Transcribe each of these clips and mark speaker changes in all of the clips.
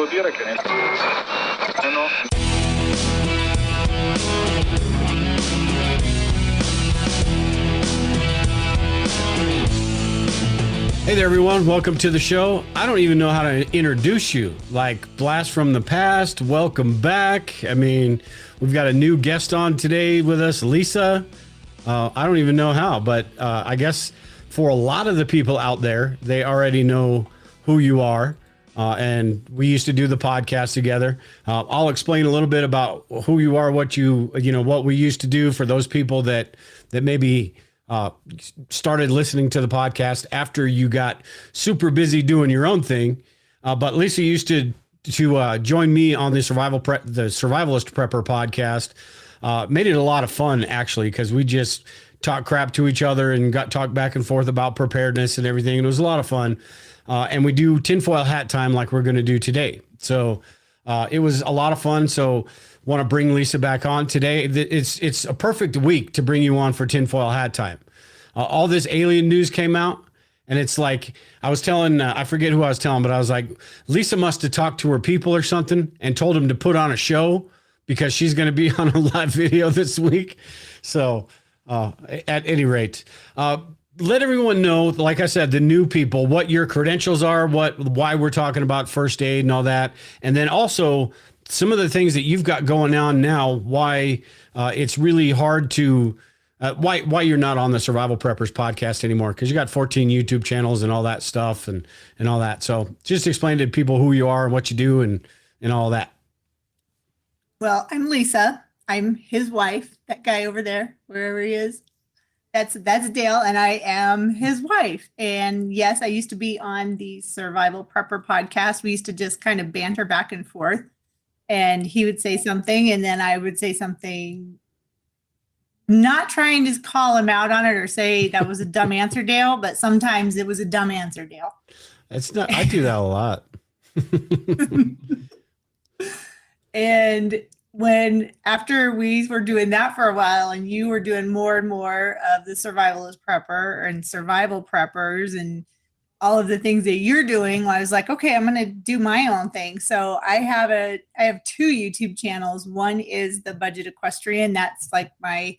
Speaker 1: devo dire che
Speaker 2: Hey there, everyone. Welcome to the show. I don't even know how to introduce you. Like, blast from the past, welcome back. I mean, we've got a new guest on today with us, Lisa. I don't even know how, but I guess for a lot of the people out there, they already know who you are. And we used to do the podcast together. I'll explain a little bit about who you are, what what we used to do for those people that maybe started listening to the podcast after you got super busy doing your own thing. But Lisa used to join me on the Survivalist Prepper podcast. Made it a lot of fun, actually, because we just talk crap to each other and got talked back and forth about preparedness and everything. And it was a lot of fun. And we do tinfoil hat time like we're going to do today. So it was a lot of fun. So want to bring Lisa back on today. It's a perfect week to bring you on for tinfoil hat time. All this alien news came out, and it's like, I was telling, I forget who I was telling, but I was like, Lisa must have talked to her people or something and told them to put on a show because she's going to be on a live video this week. So at any rate, let everyone know, like I said, the new people, what your credentials are, why we're talking about first aid and all that. And then also some of the things that you've got going on now, why it's really hard to, why you're not on the Survival Preppers podcast anymore, because you got 14 YouTube channels and all that stuff and all that. So just explain to people who you are and what you do and all that.
Speaker 3: Well, I'm Lisa. I'm his wife, that guy over there, wherever he is. That's Dale, and I am his wife. And yes, I used to be on the Survival Prepper podcast. We used to just kind of banter back and forth. And he would say something, and then I would say something, not trying to call him out on it or say that was a dumb answer, Dale, but sometimes it was a dumb answer, Dale.
Speaker 2: It's not, I do that a lot.
Speaker 3: And after we were doing that for a while and you were doing more and more of the Survivalist Prepper and Survival Preppers and all of the things that you're doing, I was like, okay, I'm going to do my own thing. So I have two YouTube channels. One is the Budget Equestrian. That's like my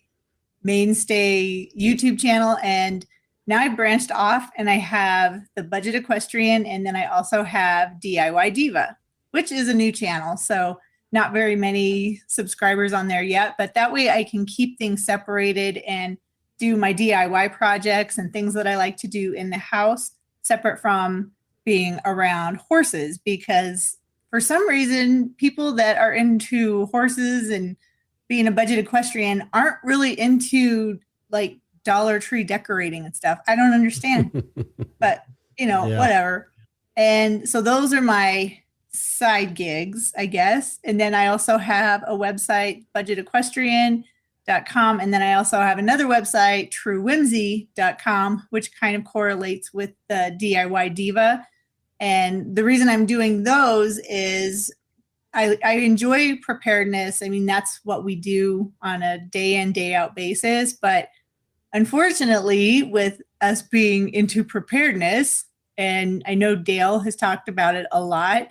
Speaker 3: mainstay YouTube channel. And now I've branched off and I have the Budget Equestrian. And then I also have DIY Diva, which is a new channel. So not very many subscribers on there yet, but that way I can keep things separated and do my DIY projects and things that I like to do in the house, separate from being around horses, because for some reason, people that are into horses and being a budget equestrian aren't really into like Dollar Tree decorating and stuff. I don't understand, but whatever. And so those are my side gigs, I guess. And then I also have a website, budgetequestrian.com. And then I also have another website, truewhimsy.com, which kind of correlates with the DIY Diva. And the reason I'm doing those is I enjoy preparedness. I mean, that's what we do on a day in, day out basis. But unfortunately, with us being into preparedness, and I know Dale has talked about it a lot,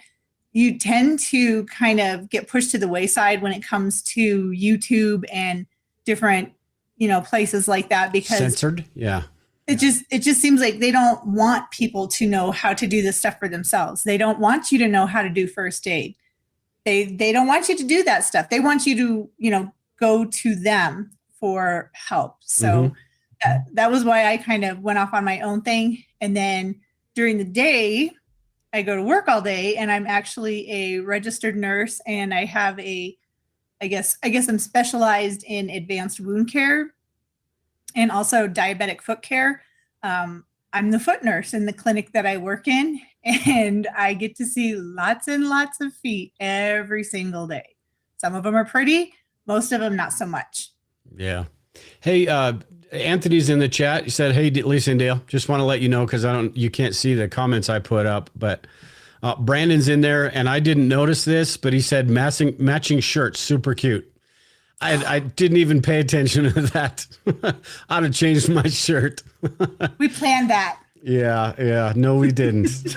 Speaker 3: you tend to kind of get pushed to the wayside when it comes to YouTube and different, places like that, because
Speaker 2: censored. Yeah.
Speaker 3: It just seems like they don't want people to know how to do this stuff for themselves. They don't want you to know how to do first aid. They don't want you to do that stuff. They want you to, go to them for help. So that was why I kind of went off on my own thing. And then during the day, I go to work all day, and I'm actually a registered nurse, and I have I guess I'm specialized in advanced wound care and also diabetic foot care. I'm the foot nurse in the clinic that I work in, and I get to see lots and lots of feet every single day. Some of them are pretty, most of them not so much.
Speaker 2: Yeah. Hey, Anthony's in the chat. He said, "Hey, Lisa and Dale, just want to let you know, because you can't see the comments I put up, but Brandon's in there, and I didn't notice this, but he said matching shirts, super cute." I didn't even pay attention to that. I'd have changed my shirt.
Speaker 3: We planned that.
Speaker 2: Yeah. No, we didn't.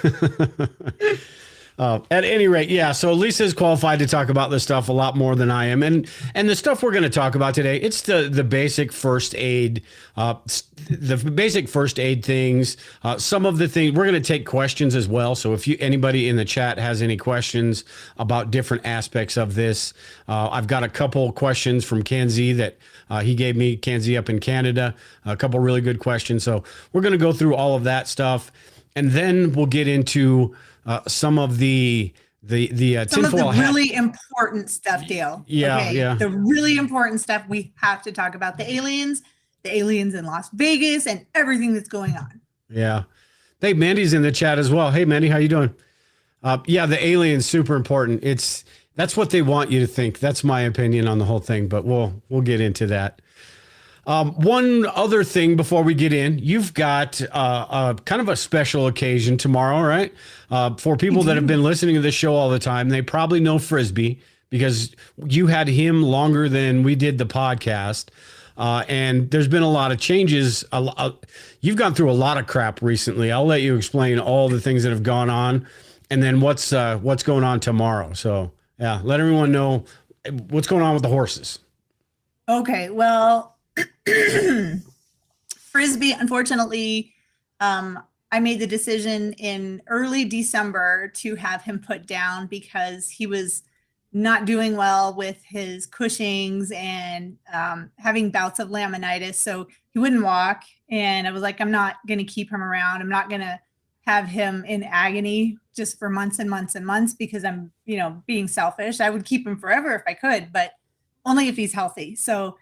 Speaker 2: At any rate, yeah. So Lisa's qualified to talk about this stuff a lot more than I am, and the stuff we're going to talk about today, it's the basic first aid, the basic first aid things. Some of the things we're going to take questions as well. So if anybody in the chat has any questions about different aspects of this, I've got a couple questions from Kenzie that he gave me. Kenzie up in Canada, a couple really good questions. So we're going to go through all of that stuff, and then we'll get into some of the
Speaker 3: some of the
Speaker 2: tinfoil hat.
Speaker 3: really important stuff, Dale.
Speaker 2: Yeah,
Speaker 3: okay?
Speaker 2: yeah.
Speaker 3: The really important stuff we have to talk about: the aliens in Las Vegas, and everything that's going on.
Speaker 2: Yeah. Hey, Mandy's in the chat as well. Hey, Mandy, how you doing? Yeah, the aliens, super important. That's what they want you to think. That's my opinion on the whole thing, but we'll get into that. One other thing before we get in, you've got a kind of a special occasion tomorrow, right? For people that have been listening to this show all the time, they probably know Frisbee because you had him longer than we did the podcast. And there's been a lot of changes. You've gone through a lot of crap recently. I'll let you explain all the things that have gone on and then what's going on tomorrow. So yeah, let everyone know what's going on with the horses.
Speaker 3: Okay, well, Frisbee, unfortunately, I made the decision in early December to have him put down because he was not doing well with his Cushing's and having bouts of laminitis. So he wouldn't walk. And I was like, I'm not going to keep him around. I'm not going to have him in agony just for months and months and months because I'm, being selfish. I would keep him forever if I could, but only if he's healthy. So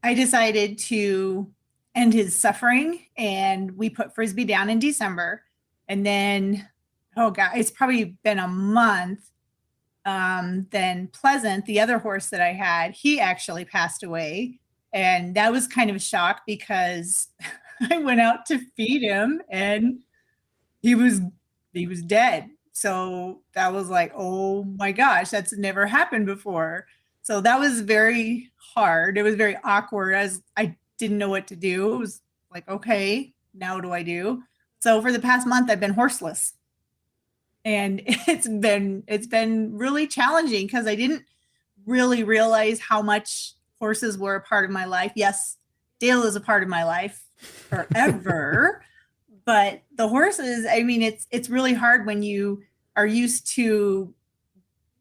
Speaker 3: I decided to end his suffering, and we put Frisbee down in December. And then, oh God, it's probably been a month. Then Pleasant, the other horse that I had, he actually passed away. And that was kind of a shock because I went out to feed him and he was dead. So that was like, oh my gosh, that's never happened before. So that was very hard. It was very awkward as I didn't know what to do. It was like, okay, now what do I do? So for the past month, I've been horseless. And it's been really challenging because I didn't really realize how much horses were a part of my life. Yes, Dale is a part of my life forever. But the horses, I mean, it's really hard when you are used to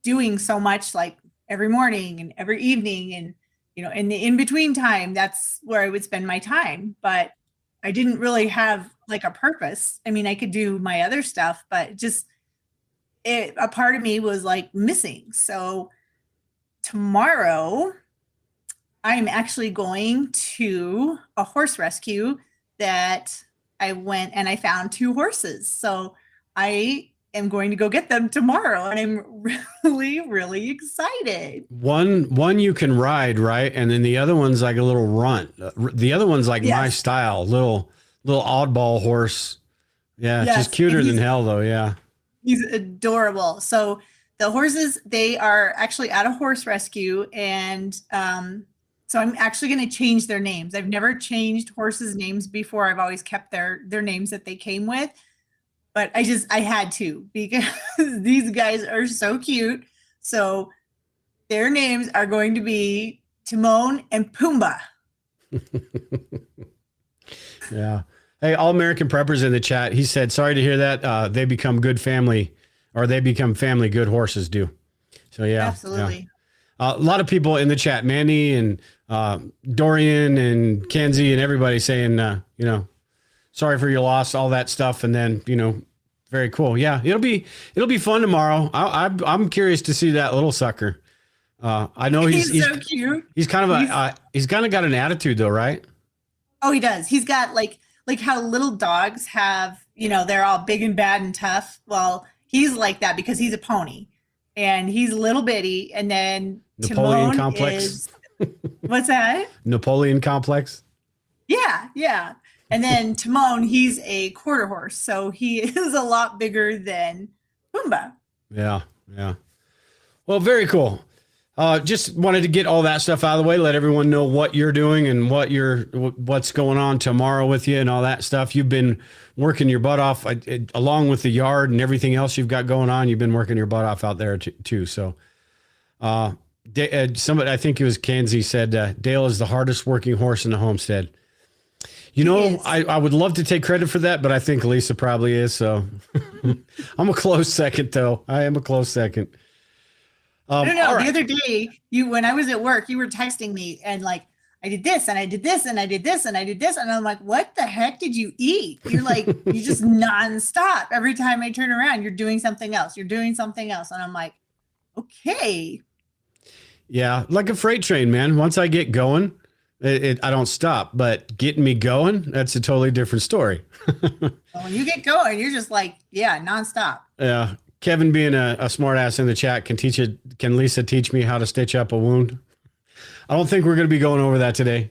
Speaker 3: doing so much, like every morning and every evening and, in the in-between time, that's where I would spend my time. But I didn't really have like a purpose. I mean, I could do my other stuff, but just a part of me was like missing. So tomorrow I'm actually going to a horse rescue that I went and I found 2 horses. So I am going to go get them tomorrow, and I'm really, really excited.
Speaker 2: One you can ride, right? And then the other one's like a little runt. The other one's like my style, little oddball horse. Yeah,
Speaker 3: yes.
Speaker 2: Just cuter than hell though. Yeah.
Speaker 3: He's adorable. So the horses, they are actually at a horse rescue, and so I'm actually going to change their names. I've never changed horses' names before. I've always kept their names that they came with, but I had to because these guys are so cute. So their names are going to be Timon and Pumbaa.
Speaker 2: Yeah. Hey, All American Preppers in the chat. He said, sorry to hear that. They become good family, or they become family good horses do. So yeah.
Speaker 3: Absolutely.
Speaker 2: Yeah. A lot of people in the chat, Mandy and Dorian and Kenzie and everybody saying, sorry for your loss, all that stuff. And then, very cool. Yeah, it'll be fun tomorrow. I'm curious to see that little sucker. I know he's
Speaker 3: so cute.
Speaker 2: He's kind of got an attitude though, right?
Speaker 3: Oh, he does. He's got like how little dogs have, they're all big and bad and tough. Well, he's like that because he's a pony and he's little bitty. And then
Speaker 2: Napoleon
Speaker 3: Timon
Speaker 2: complex.
Speaker 3: What's that?
Speaker 2: Napoleon complex.
Speaker 3: Yeah. Yeah. And then Timon, he's a quarter horse. So he is a lot bigger than Pumbaa.
Speaker 2: Yeah. Yeah. Well, very cool. Just wanted to get all that stuff out of the way, let everyone know what you're doing and what's going on tomorrow with you and all that stuff. You've been working your butt off along with the yard and everything else you've got going on. You've been working your butt off out there too. So, somebody, I think it was Kenzie said, Dale is the hardest working horse in the homestead. You know, I would love to take credit for that, but I think Lisa probably is. So I'm a close second though. I am a close second.
Speaker 3: I don't know. The other day, when I was at work, you were texting me and like, I did this and I did this and I did this and I did this. And I'm like, what the heck did you eat? You're like, you just nonstop. Every time I turn around, you're doing something else. You're doing something else. And I'm like, okay.
Speaker 2: Yeah. Like a freight train, man. Once I get going, I don't stop, but getting me going, that's a totally different story.
Speaker 3: When you get going, you're just like, yeah, nonstop.
Speaker 2: Yeah. Kevin being a smart ass in the chat can Lisa teach me how to stitch up a wound? I don't think we're going to be going over that today.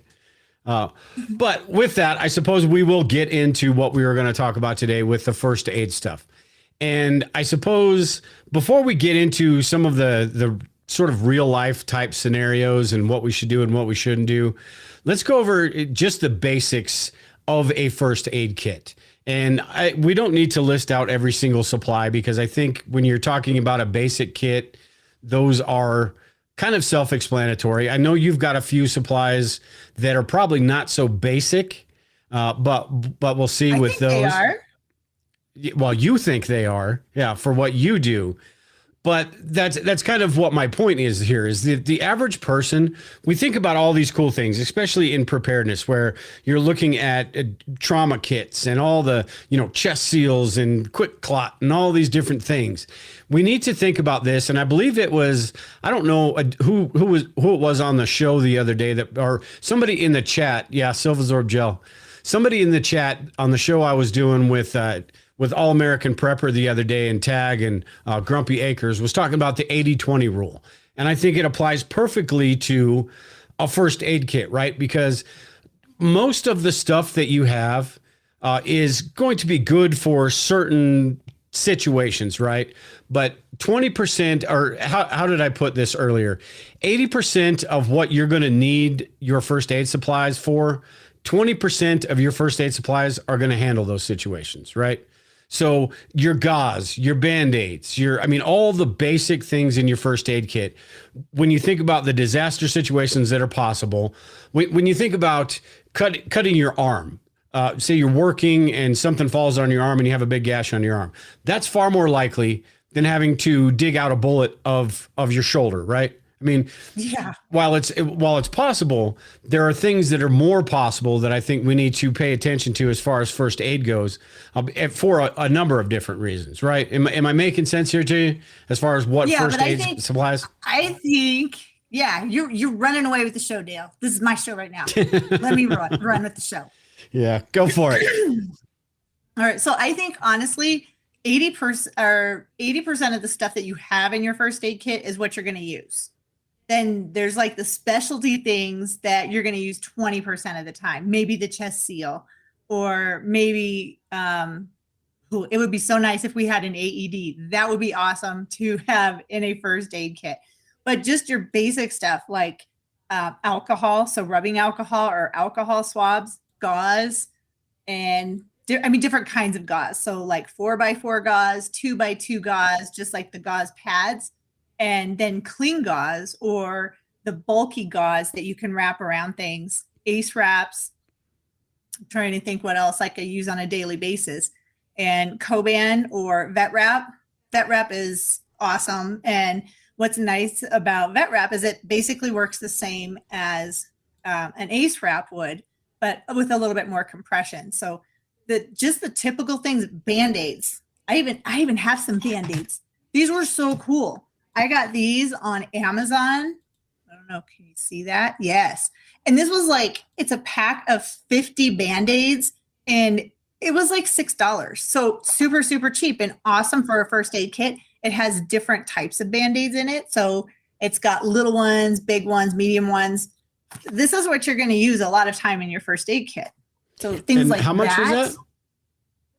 Speaker 2: But with that, I suppose we will get into what we were going to talk about today with the first aid stuff. And I suppose before we get into some of the sort of real life type scenarios and what we should do and what we shouldn't do, let's go over just the basics of a first aid kit. And we don't need to list out every single supply because I think when you're talking about a basic kit, those are kind of self-explanatory. I know you've got a few supplies that are probably not so basic, but we'll see with those. They are. Well, you think they are, yeah, for what you do. But that's kind of what my point is here is the average person, we think about all these cool things, especially in preparedness, where you're looking at trauma kits and all the, chest seals and quick clot and all these different things. We need to think about this. And I believe it was, I don't know who it was on the show the other day or somebody in the chat. Yeah. Silvasorb gel. Somebody in the chat on the show I was doing with All American Prepper the other day and Tag and Grumpy Acres was talking about the 80-20 rule. And I think it applies perfectly to a first aid kit, right? Because most of the stuff that you have is going to be good for certain situations, right? But 20%, or how did I put this earlier? 80% of what you're going to need your first aid supplies for, 20% of your first aid supplies are going to handle those situations, right? So your gauze, your Band-Aids, all the basic things in your first aid kit. When you think about the disaster situations that are possible, when you think about cutting your arm, say you're working and something falls on your arm and you have a big gash on your arm, that's far more likely than having to dig out a bullet of your shoulder, right? Yeah. While it's possible, there are things that are more possible that I think we need to pay attention to as far as first aid goes, for a number of different reasons, right? Am I making sense here to you as far as what first aid supplies?
Speaker 3: I think, yeah, you're running away with the show, Dale. This is my show right now. Let me run with the show.
Speaker 2: Yeah, go for it.
Speaker 3: All right. So I think honestly, 80% of the stuff that you have in your first aid kit is what you're going to use. Then there's like the specialty things that you're going to use 20% of the time. Maybe the chest seal, or maybe it would be so nice if we had an AED. That would be awesome to have in a first aid kit. But just your basic stuff like alcohol, so rubbing alcohol or alcohol swabs, gauze, and different kinds of gauze. So like 4x4 gauze, 2x2 gauze, just like the gauze pads. And then clean gauze or the bulky gauze that you can wrap around things, ace wraps. I'm trying to think what else I could use on a daily basis. And Coban or vet wrap. Vet wrap is awesome. And what's nice about vet wrap is it basically works the same as an ace wrap would, but with a little bit more compression. So just the typical things, Band-Aids. I even have some Band-Aids. These were so cool. I got these on Amazon. I don't know. Can you see that? Yes. And this was it's a pack of 50 Band-Aids and it was like $6. So super, super cheap and awesome for a first aid kit. It has different types of Band-Aids in it. So it's got little ones, big ones, medium ones. This is what you're going to use a lot of time in your first aid kit. So things
Speaker 2: and
Speaker 3: like
Speaker 2: how much was that?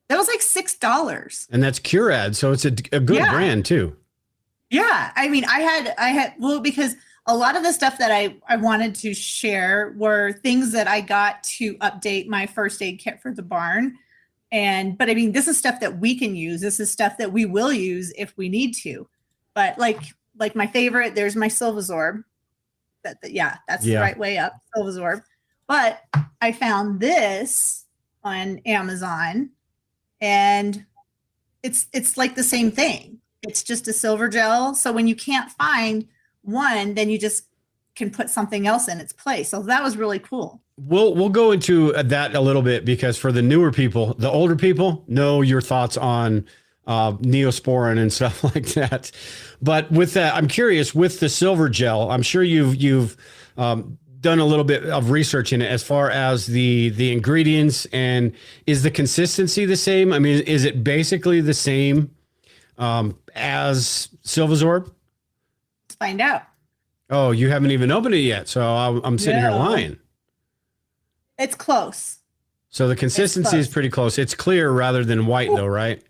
Speaker 3: That was like $6.
Speaker 2: And that's Curad. So it's a good brand too.
Speaker 3: Yeah. I had, because a lot of the stuff that I wanted to share were things that I got to update my first aid kit for the barn. But I mean, this is stuff that we can use. This is stuff that we will use if we need to. But like my favorite, there's my Silvazorb. That's the right way up, Silvazorb. But I found this on Amazon, and it's like the same thing. It's just a silver gel. So when you can't find one, then you just can put something else in its place. So that was really cool.
Speaker 2: We'll go into that a little bit, because for the newer people, the older people know your thoughts on Neosporin and stuff like that. But with that, I'm curious, with the silver gel, I'm sure you've done a little bit of research in it as far as the ingredients, and is the consistency the same? I mean, is it basically the same as Silvazorb?
Speaker 3: Let's find out.
Speaker 2: Oh, you haven't even opened it yet, so I'm sitting here lying.
Speaker 3: It's close.
Speaker 2: So the consistency is pretty close. It's clear rather than white, though, right?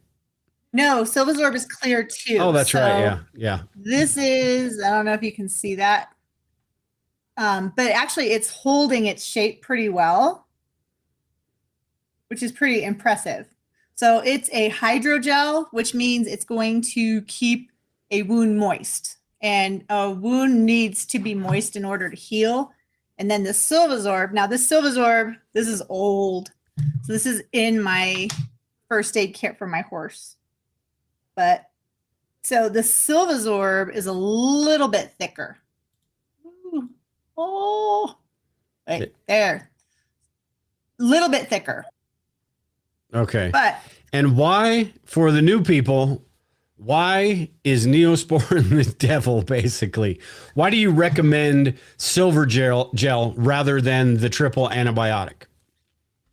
Speaker 3: No, Silvazorb is clear too.
Speaker 2: Oh, that's right. Yeah.
Speaker 3: This is, I don't know if you can see that. But actually it's holding its shape pretty well, which is pretty impressive. So it's a hydrogel, which means it's going to keep a wound moist, and a wound needs to be moist in order to heal. And then the Silvazorb, now this Silvazorb, this is old. So this is in my first aid kit for my horse. But so the Silvazorb is a little bit thicker. Ooh. Oh, wait, there. A little bit thicker.
Speaker 2: Okay.
Speaker 3: And
Speaker 2: why, for the new people, why is Neosporin the devil, basically? Why do you recommend silver gel rather than the triple antibiotic?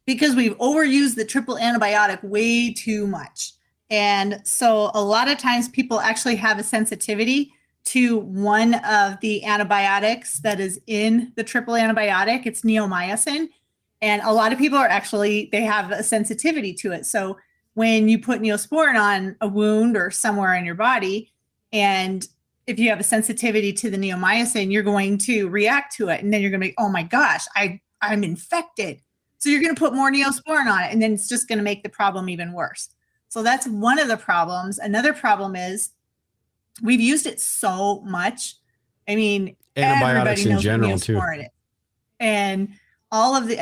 Speaker 3: Because we've overused the triple antibiotic way too much. And so a lot of times people actually have a sensitivity to one of the antibiotics that is in the triple antibiotic. It's neomycin. And a lot of people they have a sensitivity to it. So when you put Neosporin on a wound or somewhere in your body, and if you have a sensitivity to the neomycin, you're going to react to it. And then you're going to be, oh my gosh, I'm infected. So you're going to put more Neosporin on it, and then it's just going to make the problem even worse. So that's one of the problems. Another problem is we've used it so much. I mean,
Speaker 2: antibiotics in general too.
Speaker 3: And all of the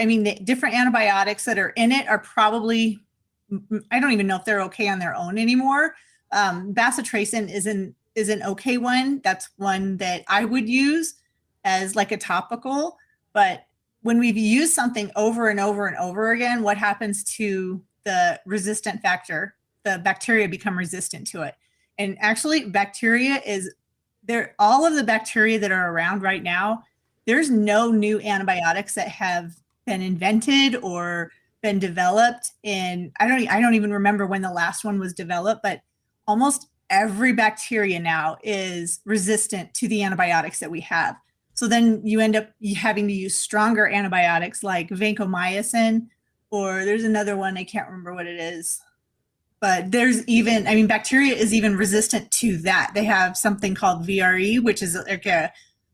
Speaker 3: different antibiotics that are in it are probably, I don't even know if they're okay on their own anymore. Bacitracin is an okay one. That's one that I would use as like a topical. But when we've used something over and over and over again, what happens to the resistant factor? The bacteria become resistant to it. And actually, bacteria is there. All of the bacteria that are around right now, there's no new antibiotics that have been invented or been developed. And I don't even remember when the last one was developed, but almost every bacteria now is resistant to the antibiotics that we have. So then you end up having to use stronger antibiotics like vancomycin, or there's another one, I can't remember what it is. But there's even, bacteria is even resistant to that. They have something called VRE, which is like a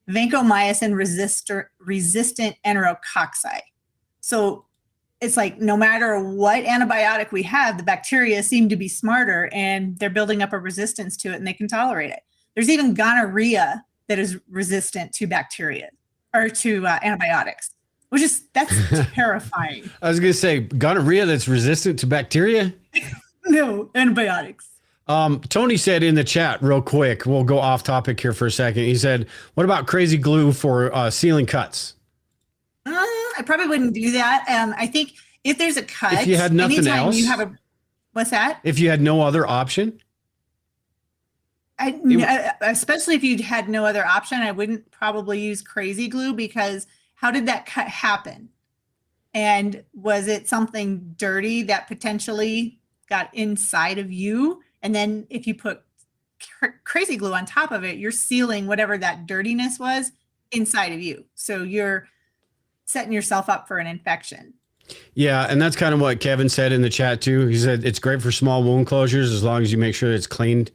Speaker 3: vancomycin resistant enterococci. So it's like no matter what antibiotic we have, the bacteria seem to be smarter, and they're building up a resistance to it, and they can tolerate it. There's even gonorrhea that is resistant to bacteria or to antibiotics, that's terrifying.
Speaker 2: I was going to say gonorrhea that's resistant to bacteria?
Speaker 3: No, antibiotics.
Speaker 2: Tony said in the chat real quick, we'll go off topic here for a second. He said, what about crazy glue for sealing cuts?
Speaker 3: I probably wouldn't do that. I think if there's a cut,
Speaker 2: if you had nothing else,
Speaker 3: what's that?
Speaker 2: If you had no other option?
Speaker 3: Especially if you had no other option, I wouldn't probably use crazy glue, because how did that cut happen? And was it something dirty that potentially got inside of you? And then if you put crazy glue on top of it, you're sealing whatever that dirtiness was inside of you. So you're setting yourself up for an infection.
Speaker 2: Yeah, and that's kind of what Kevin said in the chat too. He said it's great for small wound closures as long as you make sure it's cleaned.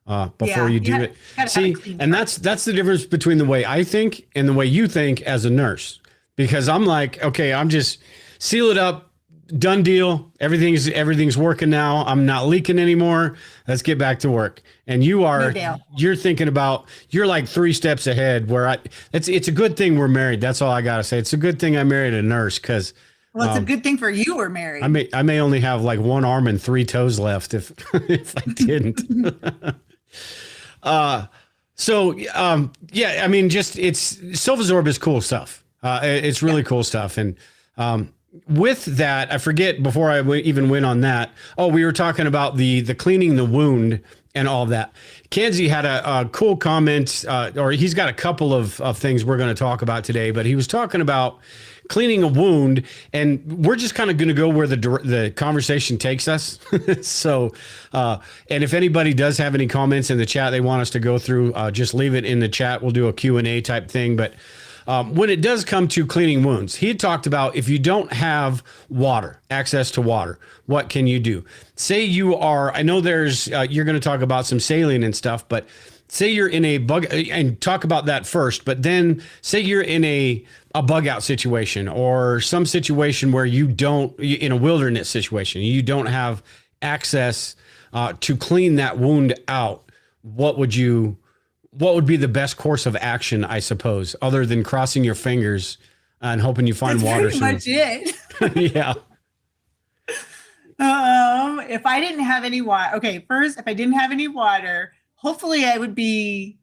Speaker 2: before you do it. See, and that's the difference between the way I think and the way you think as a nurse. Because I'm like, okay, I'm just seal it up, done deal. Everything's working now. I'm not leaking anymore. Let's get back to work. And you're thinking about, you're like 3 steps ahead. Where it's a good thing we're married. That's all I gotta say. It's a good thing I married a nurse, because
Speaker 3: well, it's a good thing for you we're married.
Speaker 2: I may only have like 1 arm and 3 toes left if if I didn't. Yeah, I mean, just it's Silvasorb is cool stuff. It's really cool stuff. And with that, I forget before I even went on that. Oh, we were talking about the cleaning the wound and all of that. Kenzie had a cool comment, or he's got a couple of things we're going to talk about today, but he was talking about cleaning a wound, and we're just kind of going to go where the conversation takes us. So, and if anybody does have any comments in the chat they want us to go through, just leave it in the chat. We'll do a Q&A type thing. But when it does come to cleaning wounds, he had talked about if you don't have access to water, what can you do? Say you are, I know there's, you're going to talk about some saline and stuff, but say you're in a bug, and talk about that first, but then say you're in a bug out situation, or some situation where in a wilderness situation, you don't have access to clean that wound out. What would be the best course of action, I suppose, other than crossing your fingers and hoping you find water?
Speaker 3: That's pretty much it.
Speaker 2: Yeah.
Speaker 3: If I didn't have any water, first, if I didn't have any water, hopefully I would be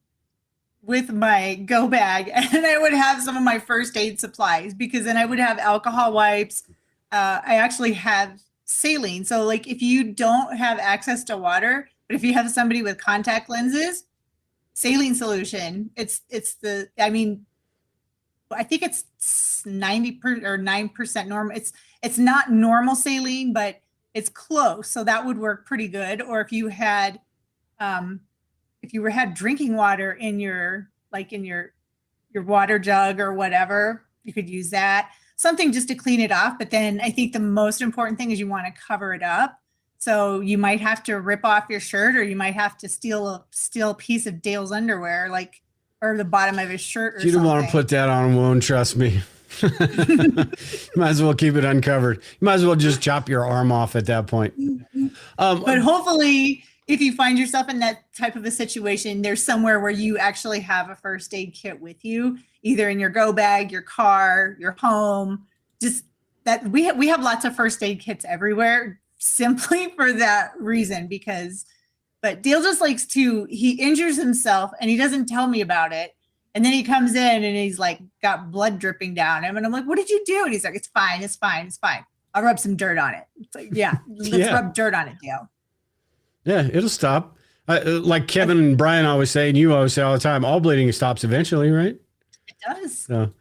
Speaker 3: with my go bag, and I would have some of my first aid supplies, because then I would have alcohol wipes. I actually have saline. So like if you don't have access to water, but if you have somebody with contact lenses, saline solution, I think it's 9% normal. It's not normal saline, but it's close. So that would work pretty good. Or if you had drinking water in your water jug or whatever, you could use that. Something just to clean it off. But then I think the most important thing is you want to cover it up. So you might have to rip off your shirt, or you might have to steal a piece of Dale's underwear, or the bottom of his shirt. Or
Speaker 2: you don't want to put that on a wound, trust me. You might as well keep it uncovered. You might as well just chop your arm off at that point.
Speaker 3: But hopefully, if you find yourself in that type of a situation, there's somewhere where you actually have a first aid kit with you, either in your go bag, your car, your home. Just that we have lots of first aid kits everywhere, simply for that reason. But Dale just likes he injures himself and he doesn't tell me about it. And then he comes in and he's like got blood dripping down him. And I'm like, what did you do? And he's like, it's fine. I'll rub some dirt on it. It's like, yeah, let's rub dirt on it, Dale. Yeah,
Speaker 2: it'll stop. Like Kevin and Brian always say, and you always say all the time, all bleeding stops eventually, right?
Speaker 3: It does.
Speaker 2: So,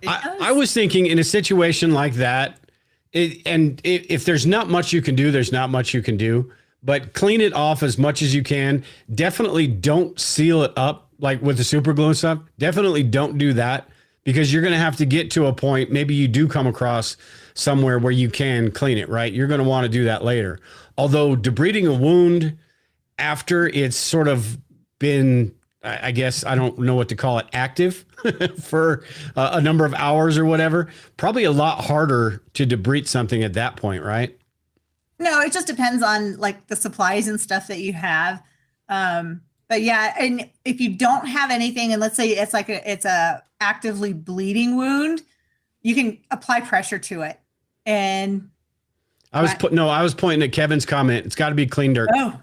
Speaker 2: I was thinking in a situation like that, if there's not much you can do, there's not much you can do. But clean it off as much as you can. Definitely don't seal it up like with the super glue and stuff. Definitely don't do that, because you're going to have to get to a point. Maybe you do come across somewhere where you can clean it, right? You're going to want to do that later. Although debriding a wound after it's sort of been, I guess, I don't know what to call it, active for a number of hours or whatever, probably a lot harder to debride something at that point, right?
Speaker 3: No, it just depends on like the supplies and stuff that you have. But yeah, and if you don't have anything, and let's say it's a actively bleeding wound, you can apply pressure to it. And
Speaker 2: I was pointing at Kevin's comment. It's got to be clean dirt.
Speaker 3: Oh,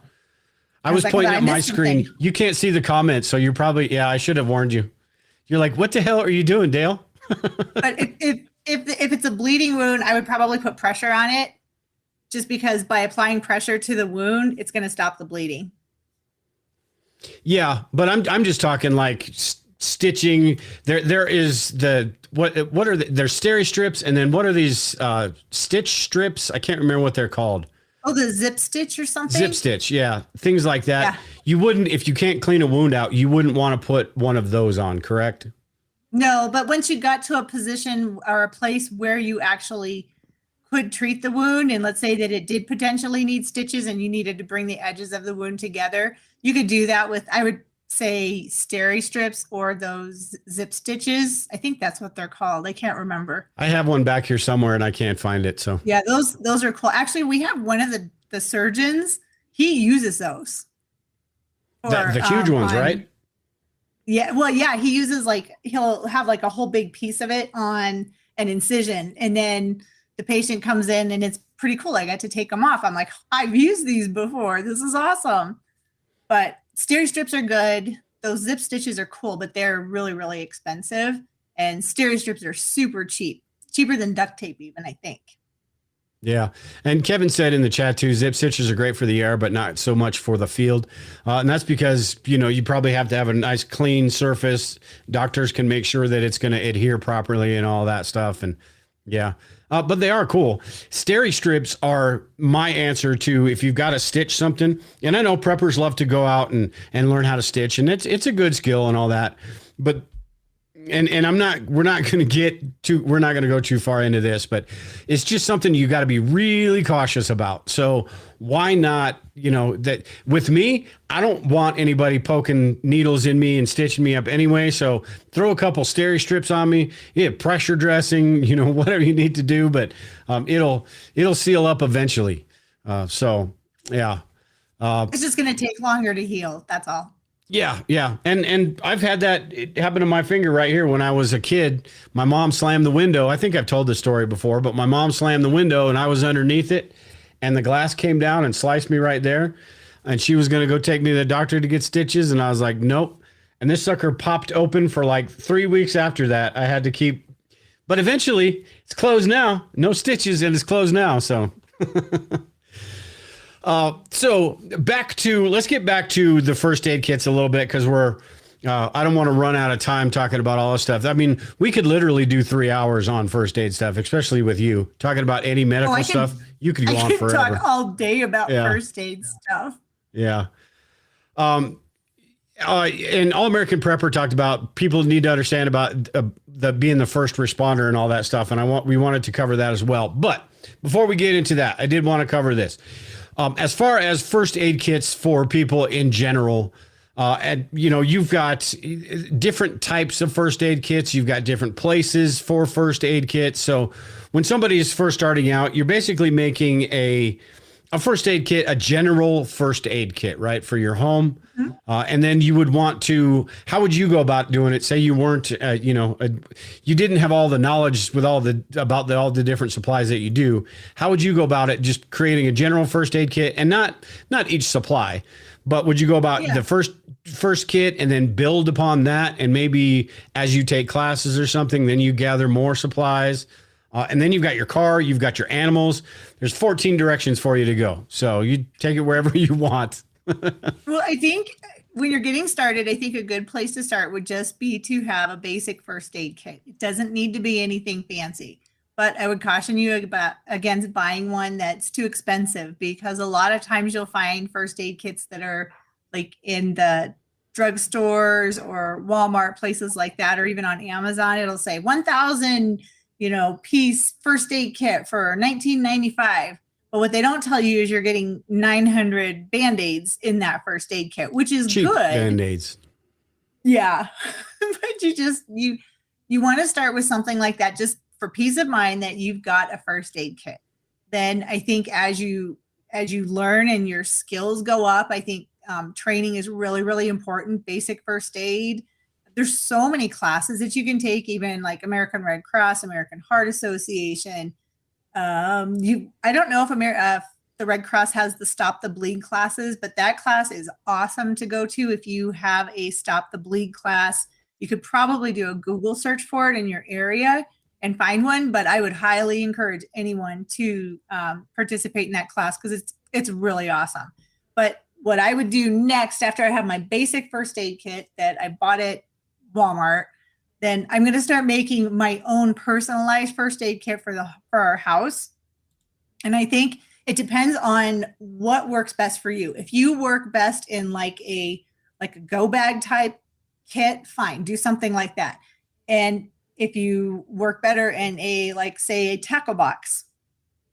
Speaker 2: I was pointing at my screen. You can't see the comments, so you're probably, I should have warned you. You're like, what the hell are you doing, Dale?
Speaker 3: But if it's a bleeding wound, I would probably put pressure on it, just because by applying pressure to the wound, it's going to stop the bleeding.
Speaker 2: Yeah, but I'm just talking like stitching. There is what are there's steri strips, and then what are these stitch strips? I can't remember what they're called.
Speaker 3: Oh, the zip stitch or something? Zip
Speaker 2: stitch, yeah. Things like that. Yeah. You wouldn't, if you can't clean a wound out, you wouldn't want to put one of those on, correct?
Speaker 3: No, but once you got to a position or a place where you actually could treat the wound, and let's say that it did potentially need stitches and you needed to bring the edges of the wound together, you could do that with, I would say, steri strips or those zip stitches. I think that's what they're called. I can't remember.
Speaker 2: I have one back here somewhere and I can't find it. So
Speaker 3: yeah, those are cool. Actually, we have one of the surgeons, he uses those.
Speaker 2: The huge ones, right?
Speaker 3: Yeah, well, yeah, he uses like, he'll have like a whole big piece of it on an incision, and then the patient comes in and it's pretty cool. I got to take them off. I'm like, I've used these before. This is awesome. But steri strips are good. Those zip stitches are cool, but they're really, really expensive. And steri strips are super cheap, cheaper than duct tape even, I think.
Speaker 2: Yeah. And Kevin said in the chat too, zip stitches are great for the air, but not so much for the field. And that's because, you probably have to have a nice clean surface. Doctors can make sure that it's going to adhere properly and all that stuff. And yeah, but they are cool. Steri strips are my answer to if you've got to stitch something. And I know preppers love to go out and learn how to stitch, and it's a good skill and all that. But we're not going to go too far into this, but it's just something you got to be really cautious about. So why not, that with me, I don't want anybody poking needles in me and stitching me up anyway. So throw a couple steri strips on me, pressure dressing, whatever you need to do, but it'll seal up eventually. So yeah.
Speaker 3: It's just going to take longer to heal. That's all.
Speaker 2: Yeah. And I've had that happen to my finger right here when I was a kid. My mom slammed the window. I think I've told this story before, but my mom slammed the window and I was underneath it and the glass came down and sliced me right there. And she was going to go take me to the doctor to get stitches. And I was like, nope. And this sucker popped open for like 3 weeks after that. I had to keep, but eventually it's closed now. No stitches and it's closed now. So so let's get back to the first aid kits a little bit, because I don't want to run out of time talking about all this stuff. I mean, we could literally do 3 hours on first aid stuff, especially with you talking about any medical stuff. You could go on forever.
Speaker 3: I could talk all day about first aid stuff.
Speaker 2: Yeah. And All American Prepper talked about people need to understand about being the first responder and all that stuff. And we wanted to cover that as well. But before we get into that, I did want to cover this. As far as first aid kits for people in general, and you've got different types of first aid kits. You've got different places for first aid kits. So when somebody is first starting out, you're basically making a first aid kit, a general first aid kit, right, for your home. Mm-hmm. And then you would want to, how would you go about doing it? Say you weren't, you didn't have all the knowledge with all the different supplies that you do. How would you go about it? Just creating a general first aid kit, and not each supply, but would you go about the first kit and then build upon that? And maybe as you take classes or something, then you gather more supplies. And then you've got your car, you've got your animals. There's 14 directions for you to go. So you take it wherever you want.
Speaker 3: Well, I think when you're getting started, I think a good place to start would just be to have a basic first aid kit. It doesn't need to be anything fancy, but I would caution you against buying one that's too expensive, because a lot of times you'll find first aid kits that are like in the drugstores or Walmart, places like that, or even on Amazon. It'll say 1,000 piece first aid kit for $19.95. But what they don't tell you is you're getting 900 Band-Aids in that first aid kit, which is
Speaker 2: cheap
Speaker 3: good.
Speaker 2: Band-Aids.
Speaker 3: Yeah. But you want to start with something like that, just for peace of mind that you've got a first aid kit. Then I think as you learn and your skills go up, I think training is really, really important. Basic first aid. There's so many classes that you can take, even like American Red Cross, American Heart Association. I don't know if the Red Cross has the Stop the Bleed classes, but that class is awesome to go to. If you have a Stop the Bleed class, you could probably do a Google search for it in your area and find one. But I would highly encourage anyone to participate in that class, because it's really awesome. But what I would do next, after I have my basic first aid kit that I bought at Walmart, then I'm going to start making my own personalized first aid kit for our house. And I think it depends on what works best for you. If you work best in like a go bag type kit, fine, do something like that. And if you work better in say a tackle box,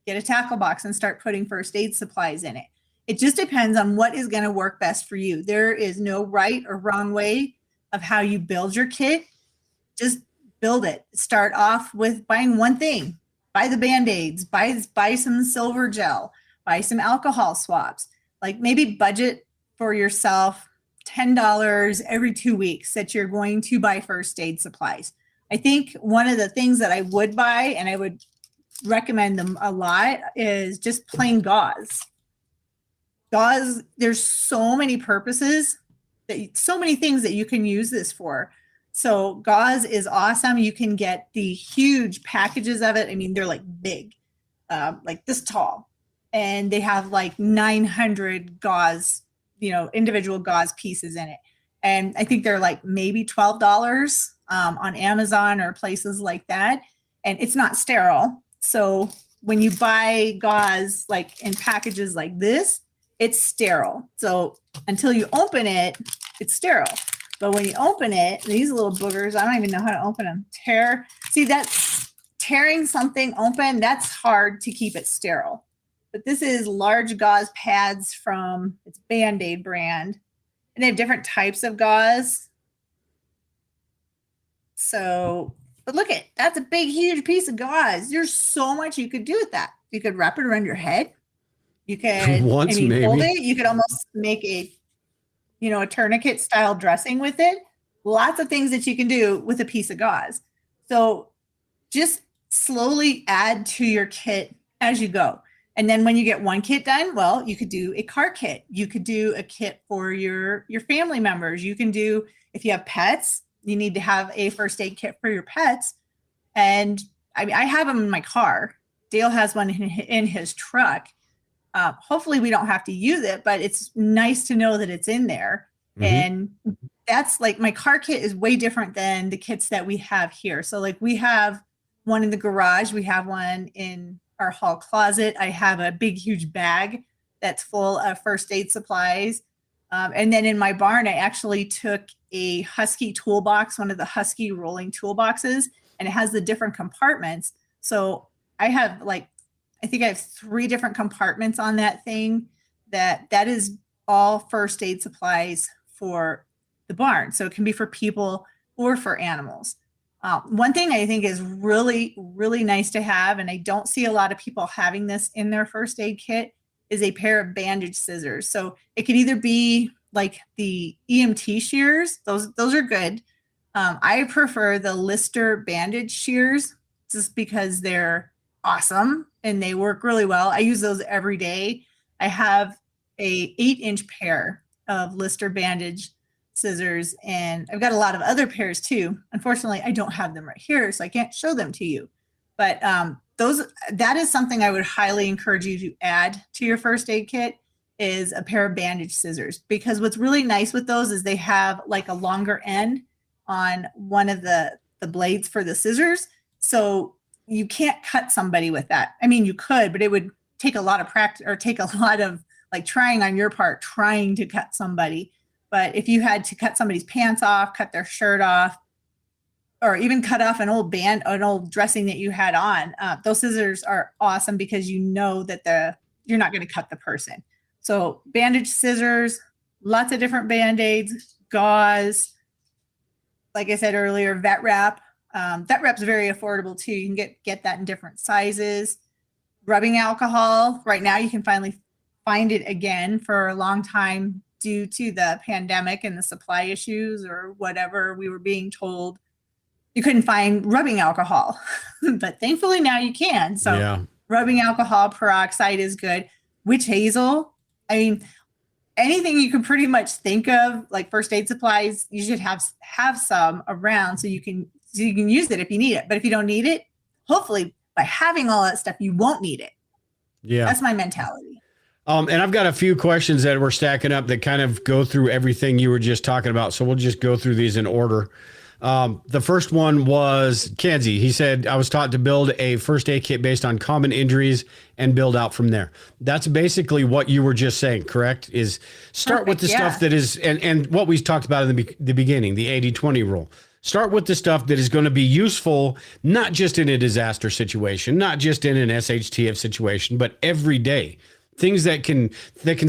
Speaker 3: get a tackle box and start putting first aid supplies in it. It just depends on what is going to work best for you. There is no right or wrong way of how you build your kit. Just build it. Start off with buying one thing. Buy the Band-Aids, buy some silver gel, buy some alcohol swabs. Like maybe budget for yourself $10 every 2 weeks that you're going to buy first aid supplies. I think one of the things that I would buy, and I would recommend them a lot, is just plain gauze. Gauze, there's so many purposes, so many things that you can use this for. So gauze is awesome. You can get the huge packages of it. I mean, they're like big, like this tall, and they have like 900 gauze, individual gauze pieces in it. And I think they're like maybe $12 on Amazon or places like that. And it's not sterile. So when you buy gauze like in packages like this, it's sterile. So until you open it, it's sterile. But when you open it, these little boogers, I don't even know how to open them. See, that's tearing something open. That's hard to keep it sterile. But this is large gauze pads from its Band-Aid brand. And they have different types of gauze. So, but look at, that's a big, huge piece of gauze. There's so much you could do with that. You could wrap it around your head. You could,
Speaker 2: Once, maybe.
Speaker 3: Hold it. You could almost make a tourniquet style dressing with it. Lots of things that you can do with a piece of gauze. So just slowly add to your kit as you go. And then when you get one kit done, well, you could do a car kit. You could do a kit for your family members. You can do, if you have pets, you need to have a first aid kit for your pets. And I mean, I have them in my car. Dale has one in his truck. Hopefully we don't have to use it, but it's nice to know that it's in there. Mm-hmm. And that's like, my car kit is way different than the kits that we have here. So like we have one in the garage. We have one in our hall closet. I have a big, huge bag that's full of first aid supplies. And then in my barn, I actually took a Husky toolbox, one of the Husky rolling toolboxes, and it has the different compartments. So I have I think I have 3 different compartments on that thing that is all first aid supplies for the barn. So it can be for people or for animals. One thing I think is really, really nice to have, and I don't see a lot of people having this in their first aid kit, is a pair of bandage scissors. So it could either be like the EMT shears. Those are good. I prefer the Lister bandage shears just because they're awesome and they work really well. I use those every day. I have a 8-inch pair of Lister bandage scissors, and I've got a lot of other pairs too. Unfortunately, I don't have them right here, so I can't show them to you. But that is something I would highly encourage you to add to your first aid kit, is a pair of bandage scissors, because what's really nice with those is they have like a longer end on one of the blades for the scissors. So you can't cut somebody with that. I mean, you could, but it would take a lot of practice, or take a lot of like trying on your part, trying to cut somebody. But if you had to cut somebody's pants off, cut their shirt off, or even cut off an old dressing that you had on, those scissors are awesome because you know that you're not going to cut the person. So bandage scissors, lots of different Band-Aids, gauze, like I said earlier, vet wrap. Vet wrap's very affordable too. You can get that in different sizes. Rubbing alcohol, right now you can finally find it again. For a long time, due to the pandemic and the supply issues or whatever, we were being told you couldn't find rubbing alcohol, but thankfully now you can. So yeah. Rubbing alcohol peroxide is good. Witch hazel. I mean, anything you can pretty much think of, like first aid supplies, you should have some around so you can use it if you need it. But if you don't need it, hopefully by having all that stuff, you won't need it. Yeah. That's my mentality.
Speaker 2: And I've got a few questions that we're stacking up that kind of go through everything you were just talking about. So we'll just go through these in order. The first one was Kenzie. He said, I was taught to build a first aid kit based on common injuries and build out from there. That's basically what you were just saying, correct? Is start with the stuff that is, and what we talked about in the beginning, the 80-20 rule. Start with the stuff that is going to be useful, not just in a disaster situation, not just in an SHTF situation, but every day. Things that can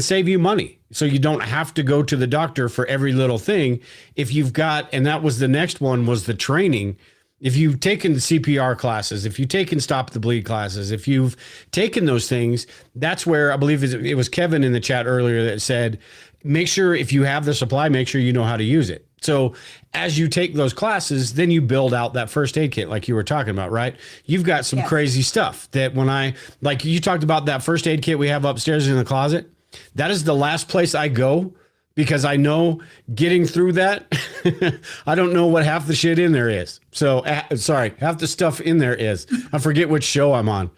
Speaker 2: save you money. So you don't have to go to the doctor for every little thing. If you've got, and that was the next one, was the training. If you've taken the CPR classes, if you've taken stop the bleed classes, if you've taken those things, that's where I believe it was Kevin in the chat earlier that said, make sure if you have the supply, make sure you know how to use it. So as you take those classes, then you build out that first aid kit like you were talking about, right? You've got some crazy stuff that like you talked about that first aid kit we have upstairs in the closet. That is the last place I go because I know getting through that, I don't know what half the shit in there is. So sorry, half the stuff in there is. I forget which show I'm on.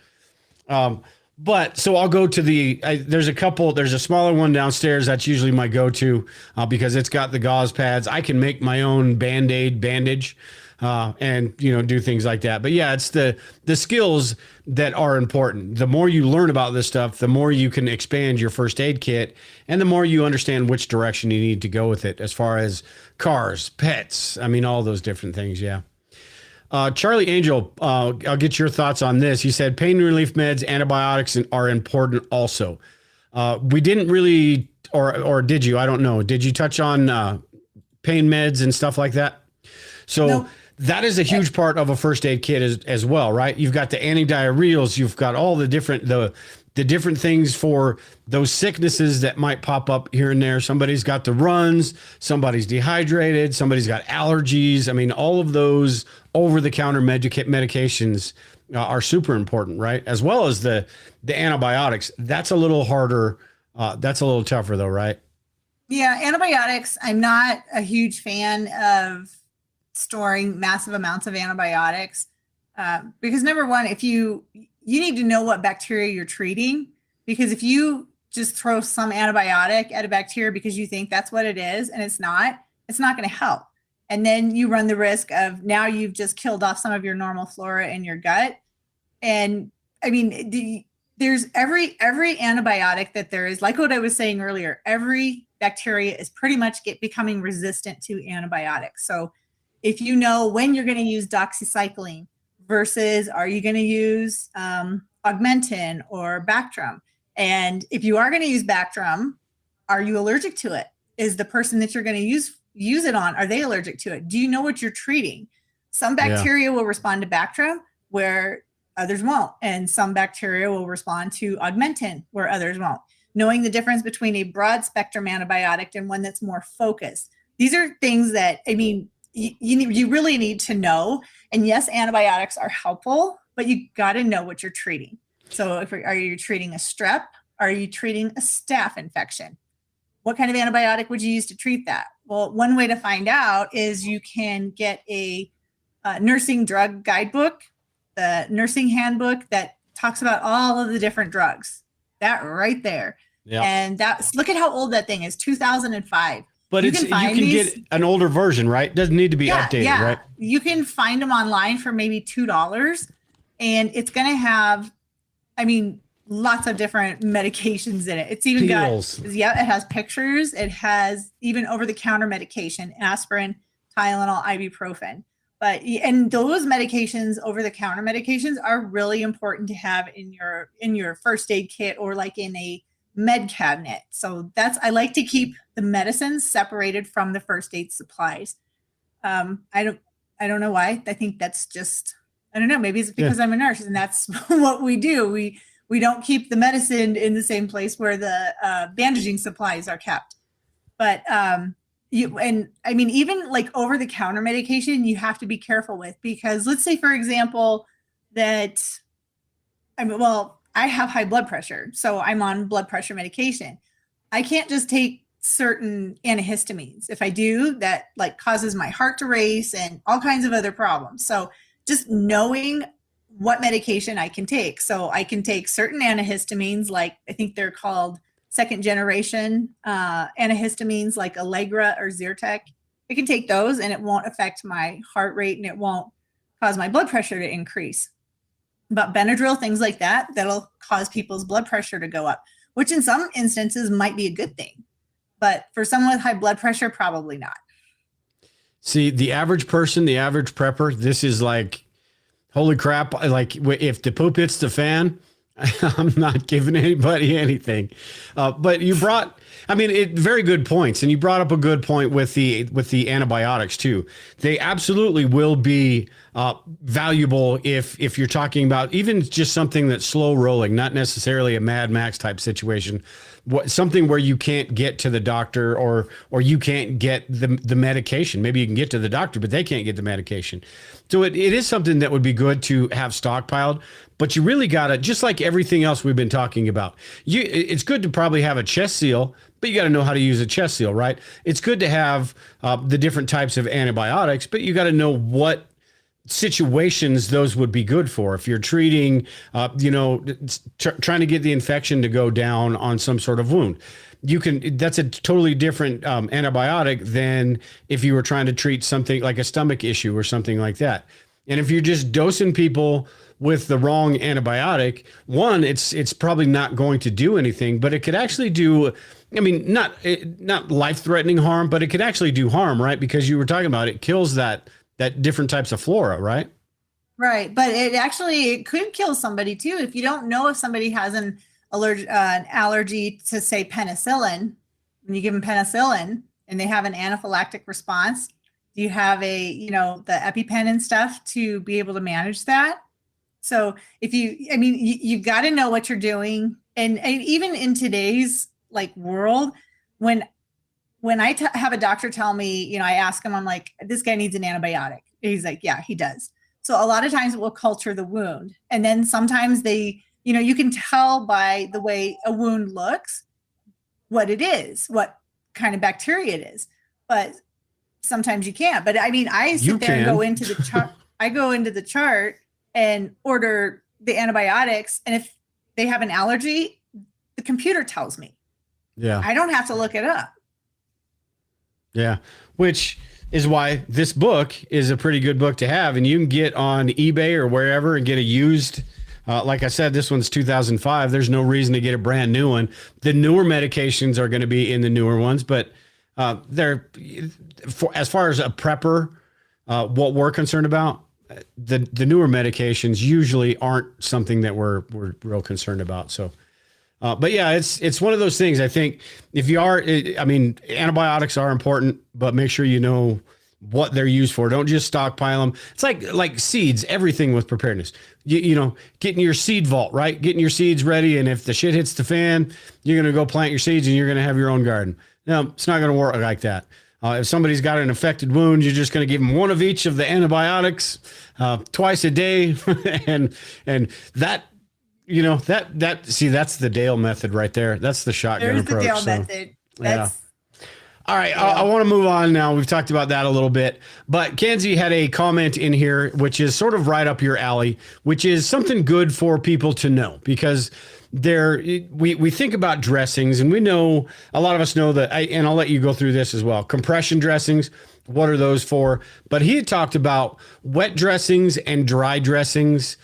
Speaker 2: But so I'll go to there's a smaller one downstairs. That's usually my go-to because it's got the gauze pads. I can make my own bandage and, do things like that. But yeah, it's the skills that are important. The more you learn about this stuff, the more you can expand your first aid kit and the more you understand which direction you need to go with it as far as cars, pets. I mean, all those different things. Yeah. Charlie Angel, I'll get your thoughts on this. He said pain relief meds, antibiotics are important also. We didn't really, or did you? I don't know. Did you touch on pain meds and stuff like that? So no. That is a huge part of a first aid kit as well, right? You've got the antidiarrheals. You've got all the different things for those sicknesses that might pop up here and there. Somebody's got the runs, somebody's dehydrated, somebody's got allergies. I mean, all of those over-the-counter medications are super important, right? As well as the antibiotics. That's a little harder. That's a little tougher though, right?
Speaker 3: Yeah, antibiotics. I'm not a huge fan of storing massive amounts of antibiotics because number one, if you need to know what bacteria you're treating, because if you just throw some antibiotic at a bacteria because you think that's what it is and it's not going to help. And then you run the risk of now you've just killed off some of your normal flora in your gut. And I mean, there's every antibiotic that there is, like what I was saying earlier, every bacteria is pretty much becoming resistant to antibiotics. So if you know when you're going to use doxycycline versus are you going to use Augmentin or Bactrim? And if you are going to use Bactrim, are you allergic to it? Is the person that you're going to use it on, are they allergic to it? Do you know what you're treating? Some bacteria will respond to Bactrim where others won't. And some bacteria will respond to Augmentin where others won't. Knowing the difference between a broad spectrum antibiotic and one that's more focused. These are things that, I mean, you really need to know. And yes, antibiotics are helpful, but you got to know what you're treating. So are you treating a strep? Are you treating a staph infection? What kind of antibiotic would you use to treat that? Well, one way to find out is you can get a nursing drug guidebook, the nursing handbook that talks about all of the different drugs. That right there. Yeah. And look at how old that thing is, 2005.
Speaker 2: But you can get an older version, right? Doesn't need to be updated, right?
Speaker 3: You can find them online for maybe $2, and it's going to have, I mean, lots of different medications in it. It's even Pills. It has pictures. It has even over-the-counter medication, aspirin, Tylenol, ibuprofen. And those medications, over-the-counter medications, are really important to have in your first aid kit or like in a med cabinet. So I like to keep the medicines separated from the first aid supplies. I don't know why. I think that's just, I don't know, maybe it's because I'm a nurse and that's what we do. We don't keep the medicine in the same place where the bandaging supplies are kept. But even like over the counter medication, you have to be careful with, because let's say, for example, that I have high blood pressure, so I'm on blood pressure medication. I can't just take certain antihistamines. If I do, that like causes my heart to race and all kinds of other problems. So just knowing what medication I can take. So I can take certain antihistamines, like I think they're called second generation antihistamines like Allegra or Zyrtec. I can take those and it won't affect my heart rate and it won't cause my blood pressure to increase. But Benadryl, things like that, that'll cause people's blood pressure to go up, which in some instances might be a good thing. But for someone with high blood pressure, probably not.
Speaker 2: See, the average person, the average prepper, this is like, holy crap. Like if the poop hits the fan, I'm not giving anybody anything. But you brought, I mean, very good points. And you brought up a good point with the antibiotics too. They absolutely will be valuable if you're talking about even just something that's slow rolling, not necessarily a Mad Max type situation. Something where you can't get to the doctor or you can't get the medication. Maybe you can get to the doctor, but they can't get the medication. So it is something that would be good to have stockpiled, but you really got to, just like everything else we've been talking about, it's good to probably have a chest seal, but you got to know how to use a chest seal, right? It's good to have the different types of antibiotics, but you got to know what situations those would be good for. If you're treating, trying to get the infection to go down on some sort of wound, that's a totally different antibiotic than if you were trying to treat something like a stomach issue or something like that. And if you're just dosing people with the wrong antibiotic, one, it's probably not going to do anything, but it could actually do, I mean, not life-threatening harm, but it could actually do harm, right? Because you were talking about it kills that different types of flora, right?
Speaker 3: Right. But it could kill somebody too. If you don't know if somebody has an allergy to, say, penicillin, when you give them penicillin and they have an anaphylactic response, do you have the EpiPen and stuff to be able to manage that? So you've got to know what you're doing. And even in today's world, when I have a doctor tell me, I ask him, I'm like, this guy needs an antibiotic. He's like, yeah, he does. So a lot of times we'll culture the wound. And then sometimes you can tell by the way a wound looks what it is, what kind of bacteria it is. But sometimes you can't. But I sit there and go into the chart. I go into the chart and order the antibiotics. And if they have an allergy, the computer tells me.
Speaker 2: Yeah.
Speaker 3: I don't have to look it up.
Speaker 2: Yeah, which is why this book is a pretty good book to have. And you can get on eBay or wherever and get a used, like I said, this one's 2005. There's no reason to get a brand new one. The newer medications are going to be in the newer ones, but they're, as far as a prepper, what we're concerned about, the newer medications usually aren't something that we're real concerned about. So. But yeah, it's one of those things. I think if you are, antibiotics are important, but make sure you know what they're used for. Don't just stockpile them. It's like seeds, everything with preparedness. Getting your seed vault, right? Getting your seeds ready. And if the shit hits the fan, you're going to go plant your seeds and you're going to have your own garden. No, it's not going to work like that. If somebody's got an infected wound, you're just going to give them one of each of the antibiotics twice a day. and that, that's the Dale method right there. That's the shotgun approach.
Speaker 3: There's the Dale method.
Speaker 2: Yeah. All right. I want to move on now. We've talked about that a little bit, but Kenzie had a comment in here, which is sort of right up your alley, which is something good for people to know because we think about dressings and we know, a lot of us know that, and I'll let you go through this as well. Compression dressings, what are those for? But he had talked about wet dressings and dry dressings,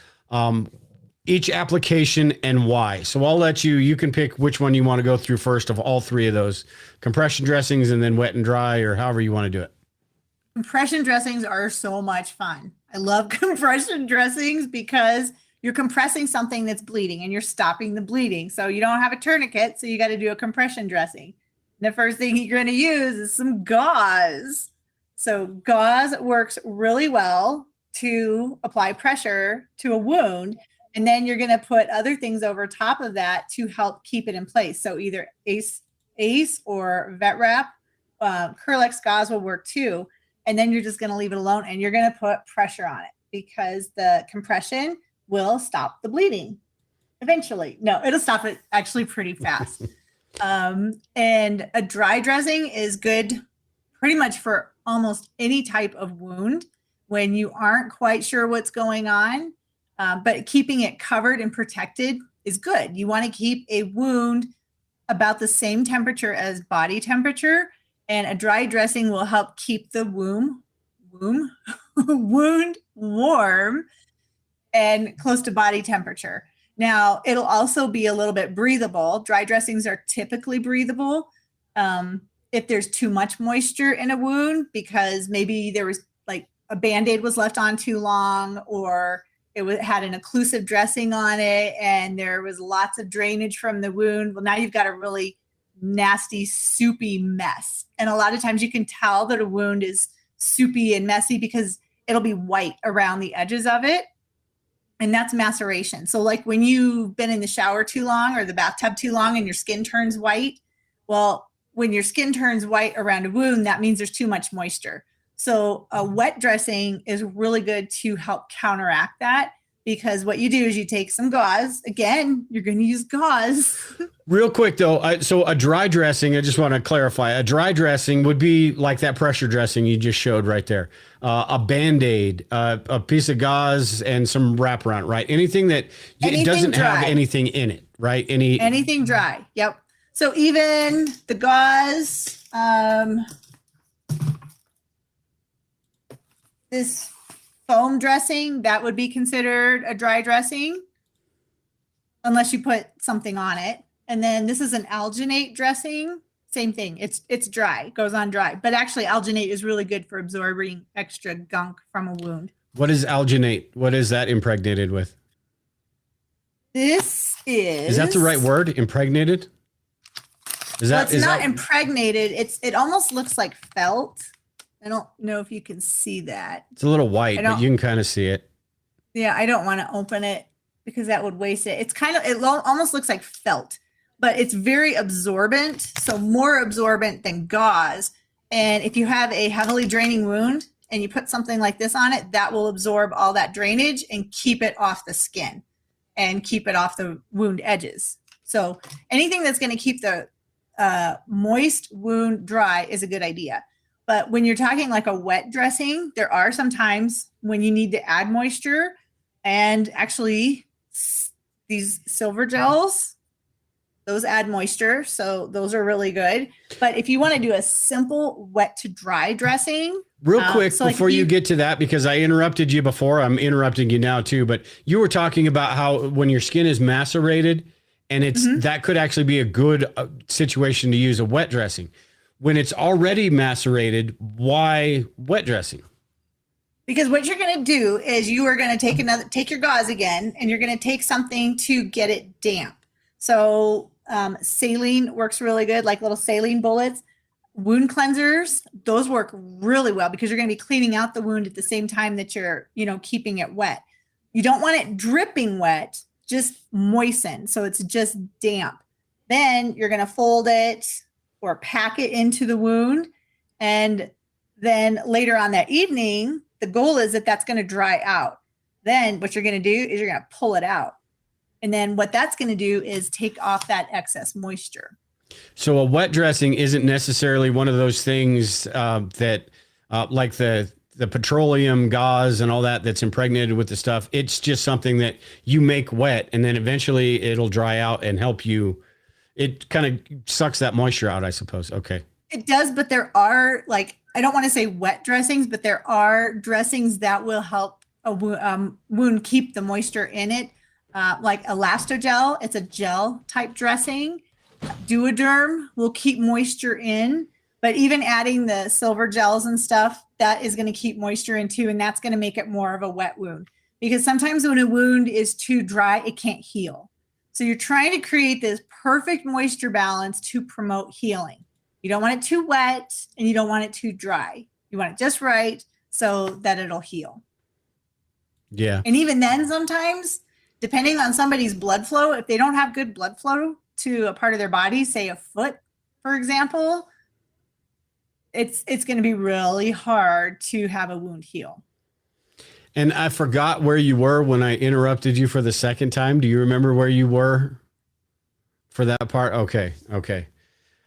Speaker 2: each application and why. So I'll let you can pick which one you want to go through first of all three of those: compression dressings and then wet and dry, or however you want to do it.
Speaker 3: Compression dressings are so much fun. I love compression dressings because you're compressing something that's bleeding and you're stopping the bleeding. So you don't have a tourniquet, so you got to do a compression dressing. And the first thing you're going to use is some gauze. So gauze works really well to apply pressure to a wound. And then you're going to put other things over top of that to help keep it in place. So either ACE or vet wrap, Curlex gauze will work too. And then you're just going to leave it alone and you're going to put pressure on it because the compression will stop the bleeding eventually. No, it'll stop it actually pretty fast. And a dry dressing is good pretty much for almost any type of wound when you aren't quite sure what's going on. But keeping it covered and protected is good. You want to keep a wound about the same temperature as body temperature, and a dry dressing will help keep the wound warm and close to body temperature. Now, it'll also be a little bit breathable. Dry dressings are typically breathable. if there's too much moisture in a wound, because maybe there was like a Band-Aid was left on too long, or had an occlusive dressing on it and there was lots of drainage from the wound. Well, now you've got a really nasty, soupy mess. And a lot of times you can tell that a wound is soupy and messy because it'll be white around the edges of it. And that's maceration. So like when you've been in the shower too long or the bathtub too long and your skin turns white, well, when your skin turns white around a wound, that means there's too much moisture. So a wet dressing is really good to help counteract that, because what you do is you take some gauze. Again, you're going to use gauze.
Speaker 2: Real quick though, so a dry dressing, I just want to clarify, a dry dressing would be like that pressure dressing you just showed right there. A Band-Aid, a piece of gauze and some wraparound, right? Anything that it doesn't
Speaker 3: dry.
Speaker 2: have anything in it, right?
Speaker 3: Anything dry. Yep. So even the gauze, this foam dressing, that would be considered a dry dressing unless you put something on it. And then this is an alginate dressing. Same thing. It's dry, goes on dry. But actually alginate is really good for absorbing extra gunk from a wound.
Speaker 2: What is alginate? What is that impregnated with?
Speaker 3: This is...
Speaker 2: Is that the right word? Impregnated?
Speaker 3: It's not impregnated. It almost looks like felt. I don't know if you can see that.
Speaker 2: It's a little white, but you can kind of see it.
Speaker 3: Yeah, I don't want to open it because that would waste it. It almost looks like felt, but it's very absorbent. So more absorbent than gauze. And if you have a heavily draining wound and you put something like this on it, that will absorb all that drainage and keep it off the skin and keep it off the wound edges. So anything that's going to keep the moist wound dry is a good idea. But when you're talking like a wet dressing, there are some times when you need to add moisture, and actually these silver gels, those add moisture. So those are really good. But if you want to do a simple wet to dry dressing.
Speaker 2: Real quick, before you get to that, because I interrupted you before, I'm interrupting you now too, but you were talking about how when your skin is macerated and that could actually be a good situation to use a wet dressing. When it's already macerated, why wet dressing?
Speaker 3: Because what you're going to do is you are going to take your gauze again, and you're going to take something to get it damp. So saline works really good, like little saline bullets. Wound cleansers, those work really well because you're going to be cleaning out the wound at the same time that you're, keeping it wet. You don't want it dripping wet, just moisten. So it's just damp. Then you're going to fold it or pack it into the wound. And then later on that evening, the goal is that that's going to dry out. Then what you're going to do is you're going to pull it out. And then what that's going to do is take off that excess moisture.
Speaker 2: So a wet dressing isn't necessarily one of those things that like the petroleum gauze and all that's impregnated with the stuff. It's just something that you make wet and then eventually it'll dry out and help you. It kind of sucks that moisture out, I suppose. Okay. It
Speaker 3: does, but there are I don't want to say wet dressings, but there are dressings that will help a wound keep the moisture in it. Like Elastogel, it's a gel type dressing. Duoderm will keep moisture in, but even adding the silver gels and stuff, that is going to keep moisture in too, and that's going to make it more of a wet wound. Because sometimes when a wound is too dry, it can't heal. So you're trying to create this perfect moisture balance to promote healing. You don't want it too wet and you don't want it too dry. You want it just right so that it'll heal.
Speaker 2: Yeah.
Speaker 3: And even then, sometimes, depending on somebody's blood flow, if they don't have good blood flow to a part of their body, say a foot, for example, it's going to be really hard to have a wound heal.
Speaker 2: And I forgot where you were when I interrupted you for the second time. Do you remember where you were for that part? Okay.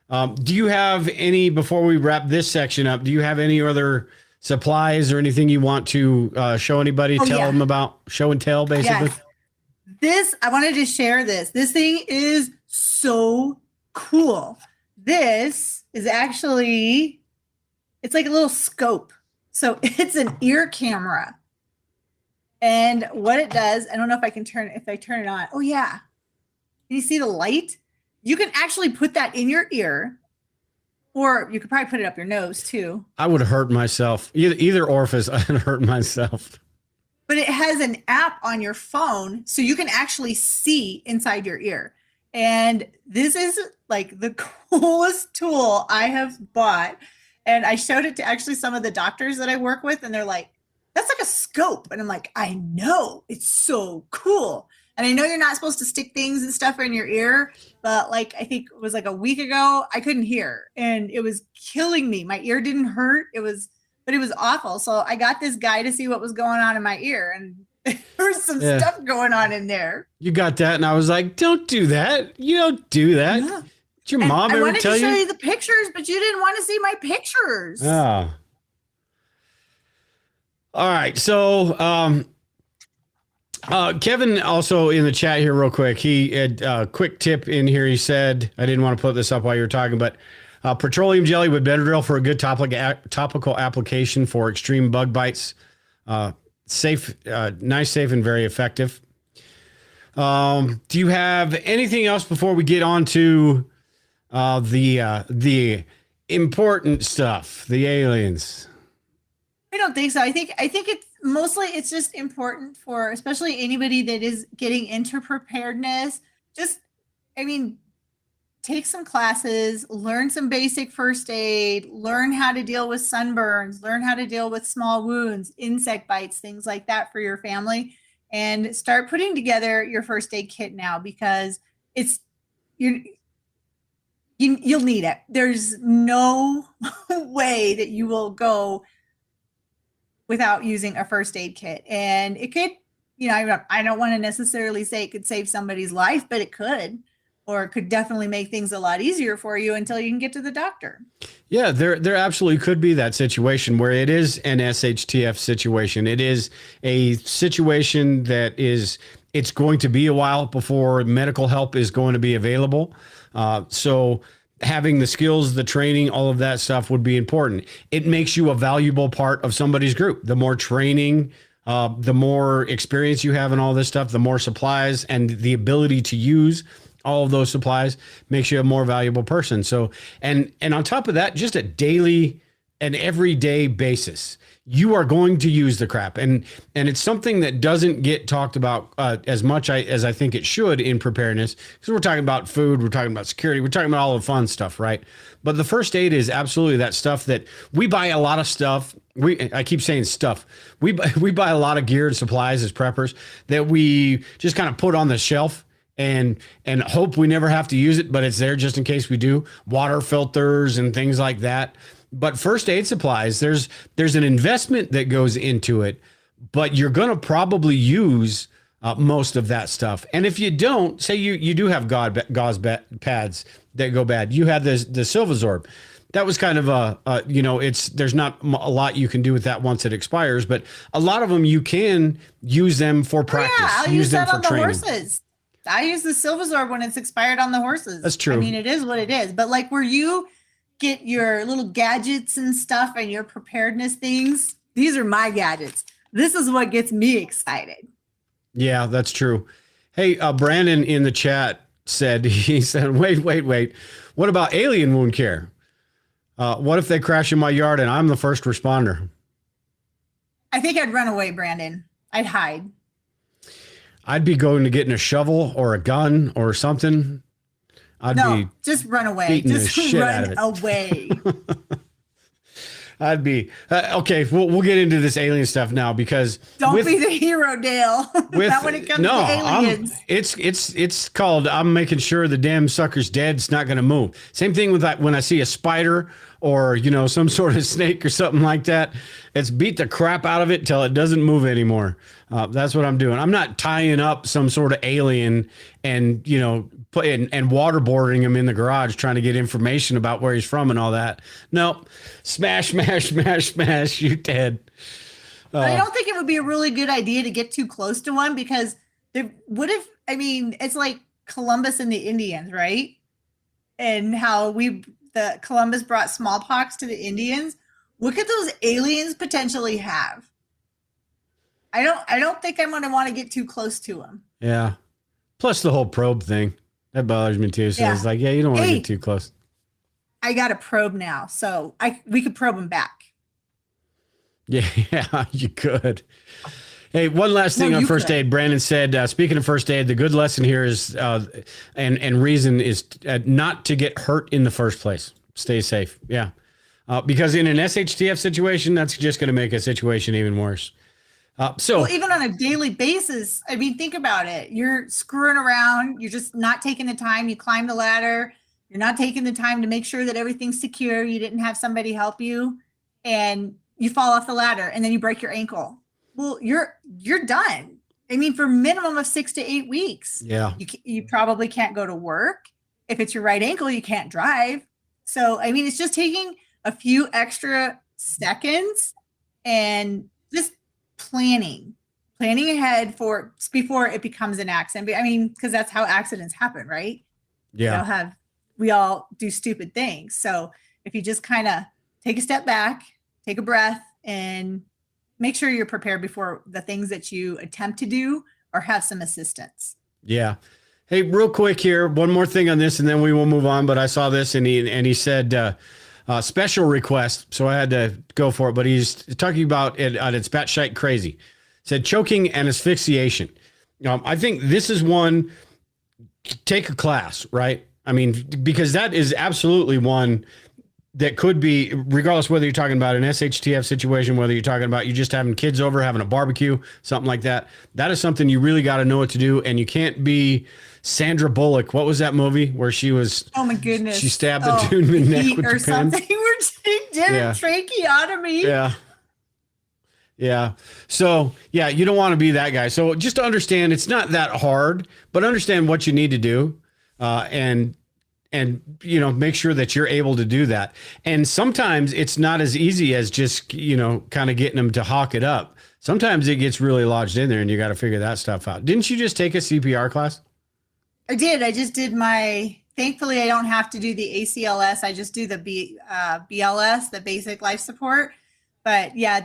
Speaker 2: Do you have any, before we wrap this section up, do you have any other supplies or anything you want to show anybody, tell them about, show and tell, basically?
Speaker 3: Yes. I wanted to share this. This thing is so cool. This is actually, it's like a little scope. So it's an ear camera. And what it does, I don't know if I can turn it on. Oh yeah. Can you see the light? You can actually put that in your ear, Or you could probably put it up your nose too.
Speaker 2: I would hurt myself. Either orifice, I'd hurt myself.
Speaker 3: But it has an app on your phone so you can actually see inside your ear. And this is like the coolest tool I have bought. And I showed it to actually some of the doctors that I work with, and they're like, that's like a scope. And I'm like, I know, it's so cool. And I know you're not supposed to stick things and stuff in your ear, but like I think it was like a week ago, I couldn't hear and it was killing me. My ear didn't hurt. But it was awful. So I got this guy to see what was going on in my ear, and there was some stuff going on in there.
Speaker 2: You got that, and I was like, don't do that. You don't do that. Yeah. Did your mom ever tell you? I
Speaker 3: wanted to show you the pictures, but you didn't want to see my pictures.
Speaker 2: Oh. All right. So Kevin also in the chat here real quick. He had a quick tip in here. He said, I didn't want to put this up while you were talking, but petroleum jelly with Benadryl for a good topical application for extreme bug bites. Safe, nice, safe, and very effective. Do you have anything else before we get on to the important stuff, the aliens?
Speaker 3: I don't think so. I think it's just important for especially anybody that is getting into preparedness. Take some classes, learn some basic first aid, learn how to deal with sunburns, learn how to deal with small wounds, insect bites, things like that for your family, and start putting together your first aid kit now, because you'll need it. There's no way that you will go without using a first aid kit. And it could, I don't want to necessarily say it could save somebody's life, but it could, or it could definitely make things a lot easier for you until you can get to the doctor.
Speaker 2: Yeah, there absolutely could be that situation where it is an SHTF situation. It is a situation that it's going to be a while before medical help is going to be available. So having the skills, the training, all of that stuff would be important. It makes you a valuable part of somebody's group. The more training, the more experience you have in all this stuff, the more supplies and the ability to use all of those supplies makes you a more valuable person. So, and on top of that, just a daily and everyday basis, you are going to use the crap. And it's something that doesn't get talked about as much as I think it should in preparedness, because we're talking about food, we're talking about security, we're talking about all the fun stuff, right? But the first aid is absolutely that stuff that we buy a lot of stuff. I keep saying stuff. We buy a lot of gear and supplies as preppers that we just kind of put on the shelf and hope we never have to use it, but it's there just in case we do. Water filters and things like that. But first aid supplies, there's an investment that goes into it, but you're going to probably use most of that stuff. And if you don't, say you do have gauze pads that go bad. You had the Silvazorb. That was kind of there's not a lot you can do with that once it expires, but a lot of them you can use them for practice.
Speaker 3: Yeah, I'll use them for training. Horses. I use the Silvazorb when it's expired on the horses.
Speaker 2: That's true.
Speaker 3: I mean, it is what it is. But like where you get your little gadgets and stuff and your preparedness things, these are my gadgets. This is what gets me excited.
Speaker 2: Yeah, that's true. Hey, Brandon in the chat said, wait. What about alien wound care? What if they crash in my yard and I'm the first responder?
Speaker 3: I think I'd run away, Brandon. I'd hide.
Speaker 2: I'd be going to getting a shovel or a gun or something.
Speaker 3: Just run away. Just run away.
Speaker 2: I'd be okay. We'll get into this alien stuff now, because
Speaker 3: don't be the hero, Dale. Not when it comes to aliens.
Speaker 2: It's called I'm making sure the damn sucker's dead. It's not going to move. Same thing with that when I see a spider or some sort of snake or something like that. It's beat the crap out of it till it doesn't move anymore. That's what I'm doing. I'm not tying up some sort of alien and and waterboarding him in the garage trying to get information about where he's from and all that. No, smash, you dead.
Speaker 3: I don't think it would be a really good idea to get too close to one, because it's like Columbus and the Indians, right? And how Columbus brought smallpox to the Indians. What could those aliens potentially have? I don't think I'm going to want to get too close to them.
Speaker 2: Yeah. Plus the whole probe thing. That bothers me too. So it's like, you don't want to get too close.
Speaker 3: I got a probe now, so we could probe them back.
Speaker 2: Yeah, you could. Hey, one last thing
Speaker 3: No,
Speaker 2: on
Speaker 3: you
Speaker 2: first
Speaker 3: could.
Speaker 2: aid. Brandon said, speaking of first aid, the good lesson here is, and reason is not to get hurt in the first place. Stay safe. Yeah. Because in an SHTF situation, that's just going to make a situation even worse.
Speaker 3: Well, even on a daily basis, I mean, think about it. You're screwing around. You're just not taking the time. You climb the ladder. You're not taking the time to make sure that everything's secure. You didn't have somebody help you, and you fall off the ladder, and then you break your ankle. Well, you're done. I mean, for a minimum of 6 to 8 weeks.
Speaker 2: Yeah.
Speaker 3: You probably can't go to work. If it's your right ankle, you can't drive. So, I mean, it's just taking a few extra seconds and just planning ahead for before it becomes an accident. I mean, because that's how accidents happen, right?
Speaker 2: Yeah.
Speaker 3: We all do stupid things. So if you just kind of take a step back, take a breath, and make sure you're prepared before the things that you attempt to do or have some assistance.
Speaker 2: Yeah. Hey, real quick here, one more thing on this, and then we will move on. But I saw this, and he said special request, so I had to go for it. But he's talking about it on its batshite crazy. Said choking and asphyxiation. I think this is one. Take a class, right? I mean, because that is absolutely one that could be, regardless whether you're talking about an SHTF situation, whether you're talking about you just having kids over, having a barbecue, something like that. That is something you really got to know what to do, and you can't be Sandra Bullock. What was that movie where she was?
Speaker 3: Oh my goodness!
Speaker 2: She stabbed the dude in the neck with
Speaker 3: or
Speaker 2: the pen.
Speaker 3: something. Where she did a tracheotomy.
Speaker 2: Yeah. Yeah. So, yeah, you don't want to be that guy. So just to understand, it's not that hard, but understand what you need to do, and make sure that you're able to do that. And sometimes it's not as easy as just, kind of getting them to hawk it up. Sometimes it gets really lodged in there, and you got to figure that stuff out. Didn't you just take a CPR class?
Speaker 3: I did. I just did thankfully I don't have to do the ACLS. I just do the BLS, the basic life support. But yeah,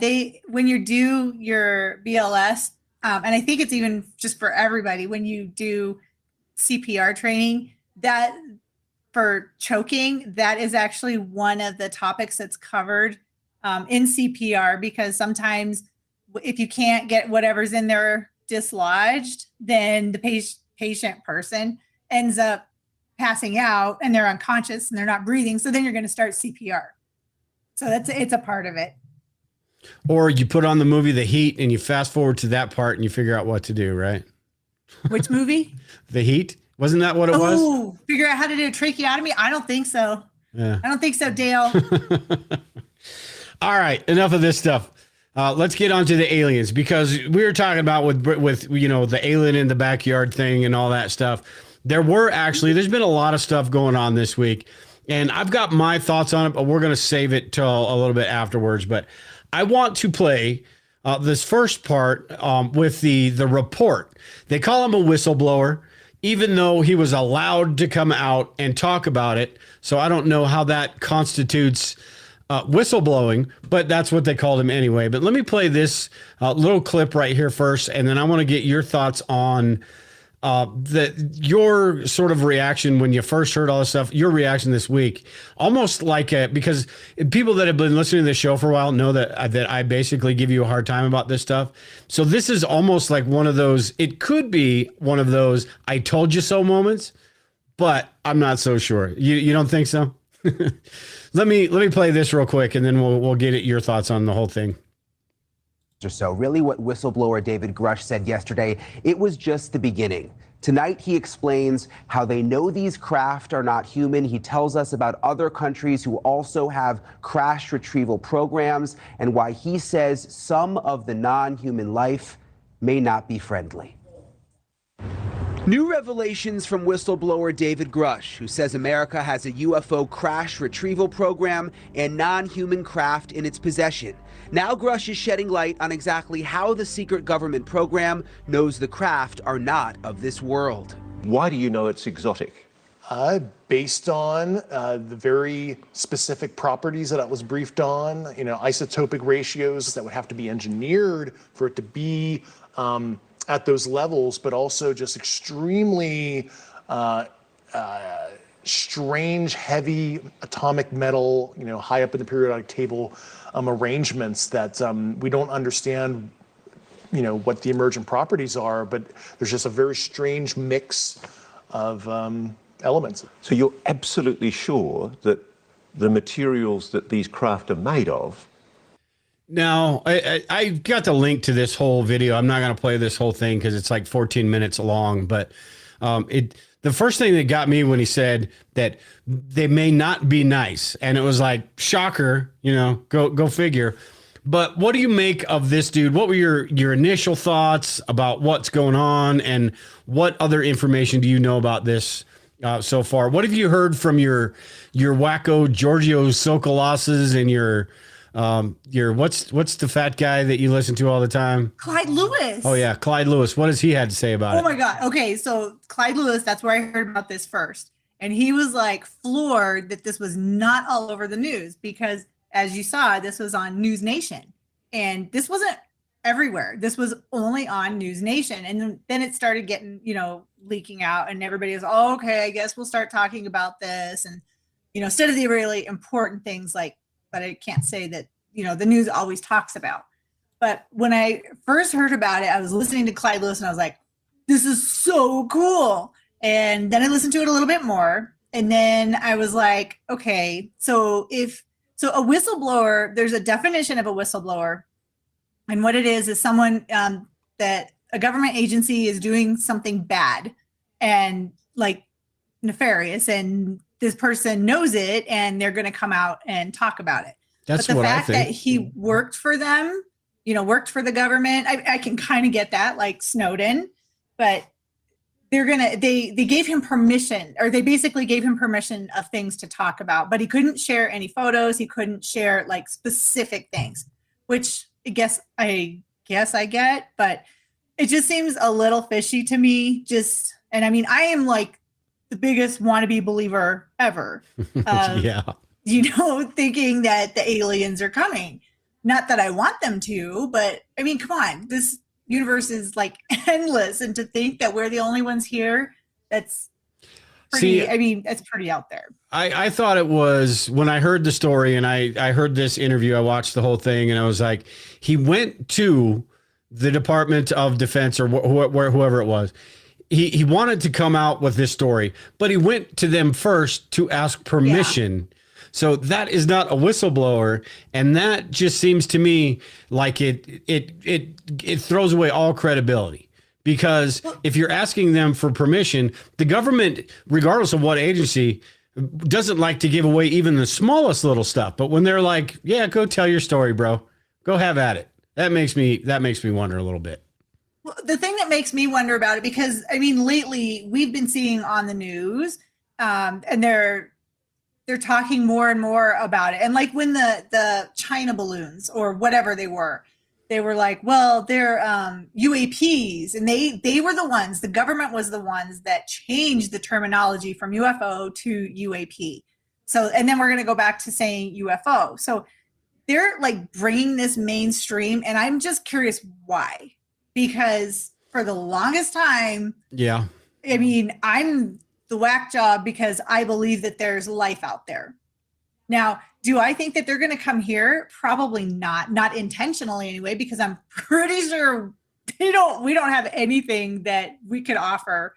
Speaker 3: when you do your BLS, and I think it's even just for everybody, when you do CPR training, that for choking, that is actually one of the topics that's covered in CPR, because sometimes if you can't get whatever's in there dislodged, then the patient person ends up passing out and they're unconscious and they're not breathing. So then you're going to start CPR. So it's a part of it.
Speaker 2: Or you put on the movie The Heat and you fast forward to that part and you figure out what to do, right?
Speaker 3: Which movie?
Speaker 2: The Heat. Wasn't that what it was?
Speaker 3: Oh, figure out how to do a tracheotomy? I don't think so.
Speaker 2: Yeah. I
Speaker 3: don't think so, Dale.
Speaker 2: All right. Enough of this stuff. Let's get on to the aliens, because we were talking about with the alien in the backyard thing and all that stuff. There's been a lot of stuff going on this week, and I've got my thoughts on it, but we're going to save it till a little bit afterwards. But I want to play this first part with the report. They call him a whistleblower, even though he was allowed to come out and talk about it. So I don't know how that constitutes whistleblowing, but that's what they called him anyway. But let me play this little clip right here first, and then I want to get your thoughts on your sort of reaction when you first heard all this stuff, your reaction this week. Almost like because people that have been listening to the show for a while know that I basically give you a hard time about this stuff. So this is almost like one of those, it could be one of those I told you so moments, but I'm not so sure. You don't think so? Let me play this real quick, and then we'll get at your thoughts on the whole thing.
Speaker 1: Or so. Really, what whistleblower David Grush said yesterday, it was just the beginning. Tonight, he explains how they know these craft are not human. He tells us about other countries who also have crash retrieval programs, and why he says some of the non-human life may not be friendly. New revelations from whistleblower David Grush, who says America has a UFO crash retrieval program and non-human craft in its possession. Now Grush is shedding light on exactly how the secret government program knows the craft are not of this world.
Speaker 4: Why do you know it's exotic?
Speaker 5: Based on the very specific properties that I was briefed on, isotopic ratios that would have to be engineered for it to be at those levels, but also just extremely strange, heavy atomic metal, high up in the periodic table arrangements that we don't understand, what the emergent properties are, but there's just a very strange mix of elements.
Speaker 4: So you're absolutely sure that the materials that these craft are made of.
Speaker 2: Now, I got the link to this whole video. I'm not going to play this whole thing because it's like 14 minutes long. But the first thing that got me when he said that they may not be nice, and it was like, shocker, go figure. But what do you make of this dude? What were your initial thoughts about what's going on, and what other information do you know about this so far? What have you heard from your wacko Giorgio Sokolos's and your what's the fat guy that you listen to all the time?
Speaker 3: Clyde Lewis.
Speaker 2: Oh yeah, Clyde Lewis. What has he had to say about it?
Speaker 3: Oh my God. Okay, so Clyde Lewis, that's where I heard about this first. And he was like floored that this was not all over the news because, as you saw, this was on News Nation. And this wasn't everywhere. This was only on News Nation. And then it started getting, leaking out, and everybody was, oh, okay, I guess we'll start talking about this. And, instead of the really important things like, but I can't say that, the news always talks about. But when I first heard about it, I was listening to Clyde Lewis and I was like, this is so cool. And then I listened to it a little bit more. And then I was like, okay, so a whistleblower, there's a definition of a whistleblower. And what it is someone that a government agency is doing something bad and like nefarious, and this person knows it and they're going to come out and talk about it.
Speaker 2: That's
Speaker 3: but the
Speaker 2: what I
Speaker 3: fact
Speaker 2: think.
Speaker 3: that he worked for them, worked for the government, I can kind of get that, like Snowden, but they gave him permission, or they basically gave him permission of things to talk about, but he couldn't share any photos. He couldn't share like specific things, which I get, but it just seems a little fishy to me. And I mean, I am like the biggest wannabe believer ever.
Speaker 2: Yeah.
Speaker 3: Thinking that the aliens are coming. Not that I want them to, but I mean, come on, this universe is like endless, and to think that we're the only ones here, that's pretty, that's pretty out there.
Speaker 2: I thought it was, when I heard the story and I heard this interview, I watched the whole thing, and I was like, he went to the Department of Defense or whoever it was. He wanted to come out with this story, but he went to them first to ask permission. Yeah. So that is not a whistleblower, and that just seems to me like it throws away all credibility. Because if you're asking them for permission, the government, regardless of what agency, doesn't like to give away even the smallest little stuff. But when they're like, yeah, go tell your story, bro, go have at it. That makes me wonder a little bit.
Speaker 3: Well, the thing that makes me wonder about it, because I mean, lately we've been seeing on the news, and they're talking more and more about it. And like when the China balloons or whatever they were like, well, they're UAPs, and they were the ones, the government was the ones that changed the terminology from UFO to UAP. So, and then we're going to go back to saying UFO. So they're like bringing this mainstream, and I'm just curious why, because for the longest time,
Speaker 2: yeah,
Speaker 3: I mean, I'm the whack job because I believe that there's life out there. Now, do I think that they're going to come here? Probably not intentionally anyway, because I'm pretty sure we don't have anything that we could offer,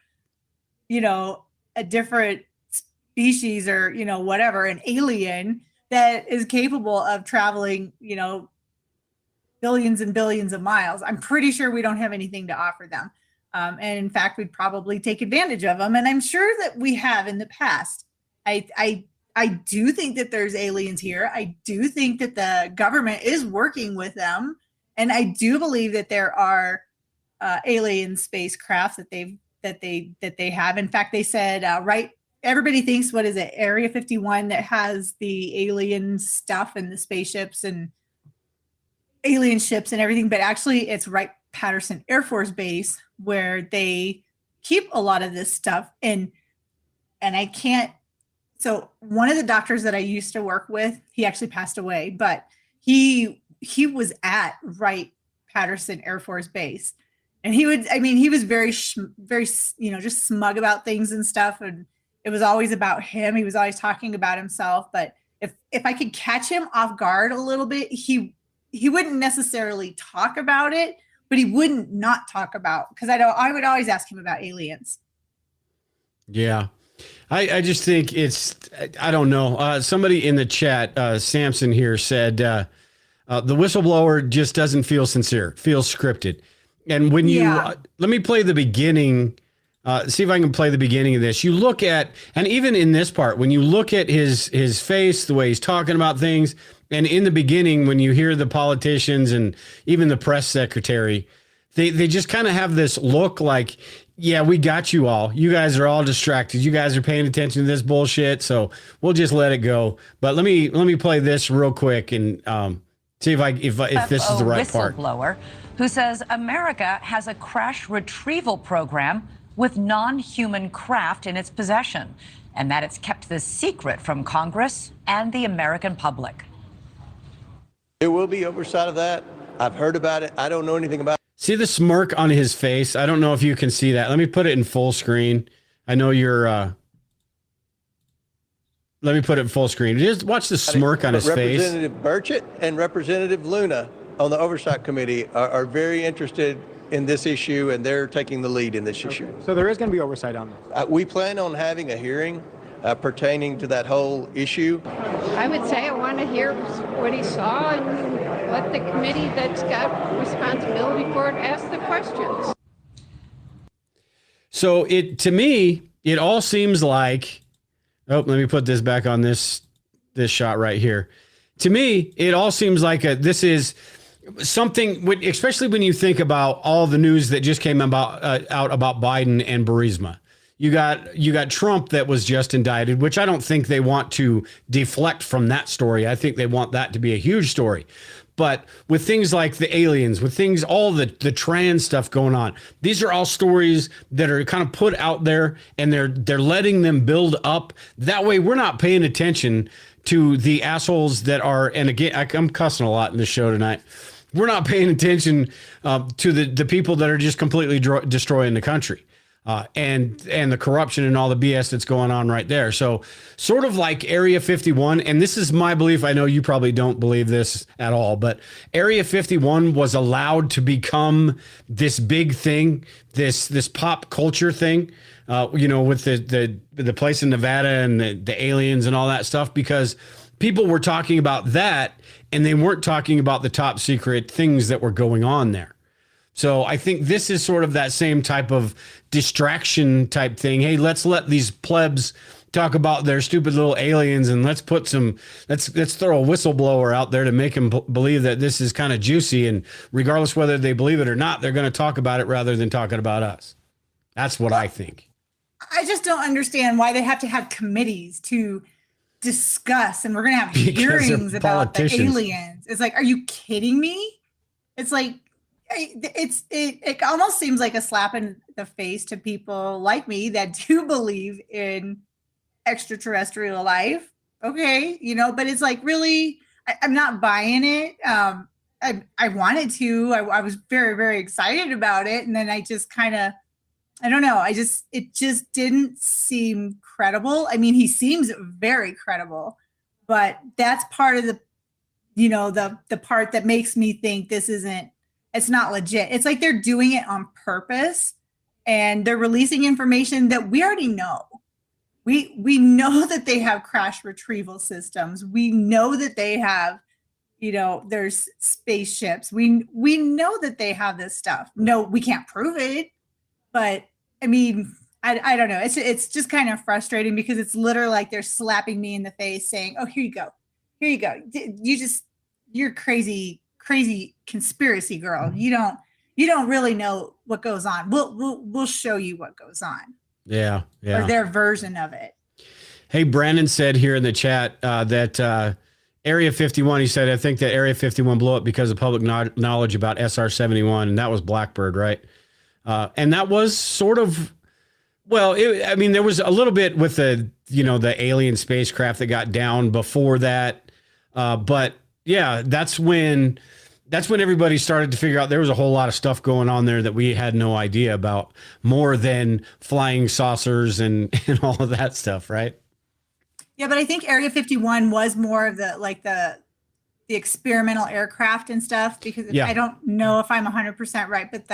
Speaker 3: a different species or, whatever, an alien that is capable of traveling, billions and billions of miles. I'm pretty sure we don't have anything to offer them. And in fact, we'd probably take advantage of them. And I'm sure that we have in the past. I do think that there's aliens here. I do think that the government is working with them. And I do believe that there are alien spacecraft that they have. In fact, they said, everybody thinks, what is it, Area 51 that has the alien stuff and the spaceships and alien ships and everything. But actually, it's Wright-Patterson Air Force Base where they keep a lot of this stuff. And I can't. So one of the doctors that I used to work with, he actually passed away, but he was at Wright-Patterson Air Force Base, and he was very, very, just smug about things and stuff. And It was always about him. He was always talking about himself. But if I could catch him off guard a little bit, he wouldn't necessarily talk about it, but he wouldn't not talk about, because I would always ask him about aliens.
Speaker 2: Yeah. I just think I don't know. Somebody in the chat, Samson here, said the whistleblower just doesn't feel sincere, feels scripted. And when you, let me play the beginning, see if I can play the beginning of this. You look at, and even in this part, when you look at his face, the way he's talking about things, and in the beginning, when you hear the politicians and even the press secretary, they just kind of have this look like, yeah, we got you all. You guys are all distracted. You guys are paying attention to this bullshit, so we'll just let it go. But let me play this real quick and see if this is the right part.
Speaker 6: Whistleblower who says America has a crash retrieval program with non-human craft in its possession, and that it's kept this secret from Congress and the American public.
Speaker 7: There will be oversight of that. I've heard about it. I don't know anything about it.
Speaker 2: See the smirk on his face? I don't know if you can see that. Let me put it in full screen. I know you're... let me put it in full screen. Just watch the smirk on his face.
Speaker 7: Representative Burchett and Representative Luna on the Oversight Committee are very interested in this issue, and they're taking the lead in this issue.
Speaker 8: So there is going to be oversight on this.
Speaker 7: We plan on having a hearing pertaining to that whole issue.
Speaker 9: I would say I want to hear what he saw and let the committee that's got responsibility for it ask the questions.
Speaker 2: So to me, it all seems like, let me put this back on this shot right here. To me, it all seems like this is something, especially when you think about all the news that just came out about Biden and Burisma. You got Trump that was just indicted, which I don't think they want to deflect from that story. I think they want that to be a huge story. But with things like the aliens, with things, all the trans stuff going on, these are all stories that are kind of put out there, and they're letting them build up. That way we're not paying attention to the assholes that are, and again, I'm cussing a lot in this show tonight. We're not paying attention to the people that are just completely destroying the country. And the corruption and all the BS that's going on right there. So sort of like Area 51, and this is my belief. I know you probably don't believe this at all, but Area 51 was allowed to become this big thing, this pop culture thing, with the place in Nevada and the aliens and all that stuff, because people were talking about that and they weren't talking about the top secret things that were going on there. So I think this is sort of that same type of distraction type thing. Hey, let's let these plebs talk about their stupid little aliens, and let's throw a whistleblower out there to make them believe that this is kind of juicy. And regardless whether they believe it or not, they're going to talk about it rather than talking about us. That's what I think.
Speaker 3: I just don't understand why they have to have committees to discuss, and we're going to have hearings about the aliens. It's like, are you kidding me? It's like, it almost seems like a slap in the face to people like me that do believe in extraterrestrial life. Okay, but it's like, really, I'm not buying it. I wanted to. I was very, very excited about it, and then I just kind of, I don't know. It just didn't seem credible. I mean, he seems very credible, but that's part of the part that makes me think it's not legit. It's like they're doing it on purpose, and they're releasing information that we already know. We know that they have crash retrieval systems. We know that they have, there's spaceships. We know that they have this stuff. No, we can't prove it, but I mean, I don't know. It's just kind of frustrating, because it's literally like they're slapping me in the face saying, "Oh, here you go. Here you go. You're crazy conspiracy girl. You don't really know what goes on. We'll show you what goes on." Yeah. Or their version of it.
Speaker 2: Hey, Brandon said here in the chat that Area 51, he said, I think that Area 51 blew up because of public knowledge about SR-71, and that was Blackbird, right? And that was sort of, there was a little bit with the alien spacecraft that got down before that. But yeah, that's when that's when everybody started to figure out there was a whole lot of stuff going on there that we had no idea about, more than flying saucers and all of that stuff, right?
Speaker 3: Yeah, but I think Area 51 was more of the experimental aircraft and stuff, because
Speaker 2: Yeah.
Speaker 3: I don't know if I'm 100% right, but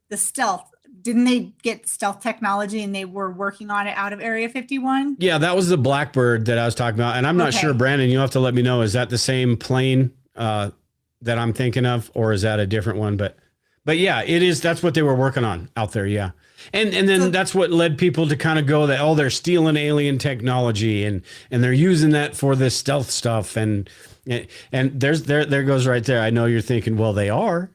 Speaker 3: the stealth, didn't they get stealth technology and they were working on it out of Area 51?
Speaker 2: Yeah, that was the Blackbird that I was talking about. And I'm not
Speaker 3: Okay.
Speaker 2: sure, Brandon, you'll have to let me know. Is that the same plane that I'm thinking of, or is that a different one? But yeah, it is. That's what they were working on out there. Yeah. And then that's what led people to kind of go that, oh, they're stealing alien technology and they're using that for this there goes right there. I know you're thinking, well, they are.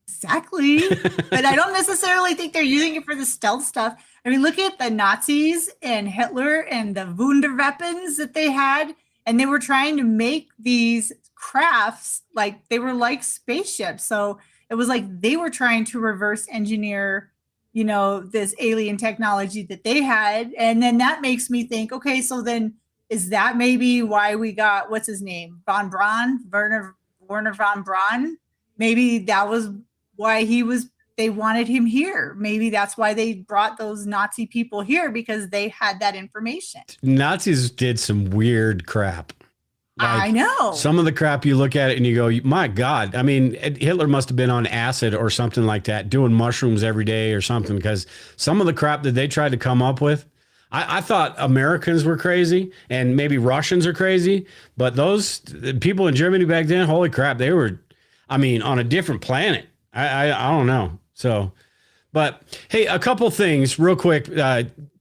Speaker 3: Exactly. But I don't necessarily think they're using it for the stealth stuff. I mean, look at the Nazis and Hitler and the Wunderweapons that they had. And they were trying to make these crafts like they were like spaceships. So it was like they were trying to reverse engineer, this alien technology that they had. And then that makes me think, okay, so then is that maybe why we got, what's his name? Werner von Braun? Maybe that was why they wanted him here. Maybe that's why they brought those Nazi people here, because they had that information.
Speaker 2: Nazis did some weird crap.
Speaker 3: I know.
Speaker 2: Some of the crap, you look at it and you go, my God. I mean, Hitler must have been on acid or something like that, doing mushrooms every day or something, because some of the crap that they tried to come up with, I thought Americans were crazy and maybe Russians are crazy, but those people in Germany back then, holy crap, they were, on a different planet. I don't know. So, but hey, a couple things real quick.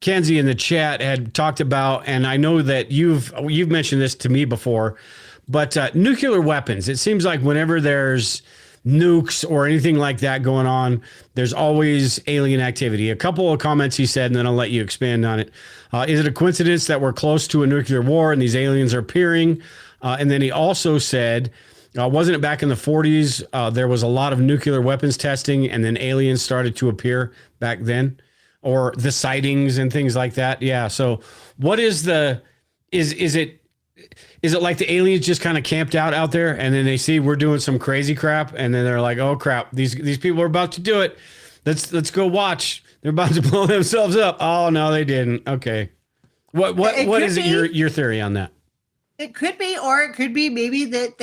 Speaker 2: Kenzie in the chat had talked about, and I know that you've mentioned this to me before, but nuclear weapons. It seems like whenever there's nukes or anything like that going on, there's always alien activity. A couple of comments he said, and then I'll let you expand on it. Is it a coincidence that we're close to a nuclear war and these aliens are appearing? And then he also said, wasn't it back in the 40s, there was a lot of nuclear weapons testing and then aliens started to appear back then, or the sightings and things like that? Yeah. So what is is it like the aliens just kind of camped out there and then they see we're doing some crazy crap and then they're like, oh crap, these people are about to do it. Let's go watch. They're about to blow themselves up. Oh no, they didn't. Okay. What is your theory on that?
Speaker 3: It could be, or it could be maybe that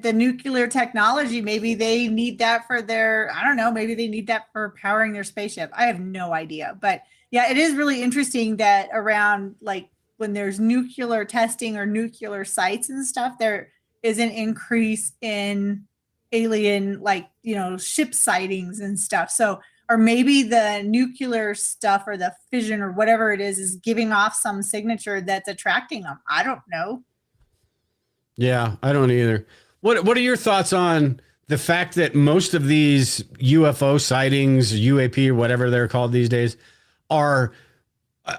Speaker 3: the nuclear technology, maybe they need that for maybe they need that for powering their spaceship. I have no idea. But yeah, it is really interesting that around like when there's nuclear testing or nuclear sites and stuff, there is an increase in alien, ship sightings and stuff. So, or maybe the nuclear stuff or the fission or whatever it is giving off some signature that's attracting them. I don't know.
Speaker 2: Yeah, I don't either. What are your thoughts on the fact that most of these UFO sightings, UAP, or whatever they're called these days, are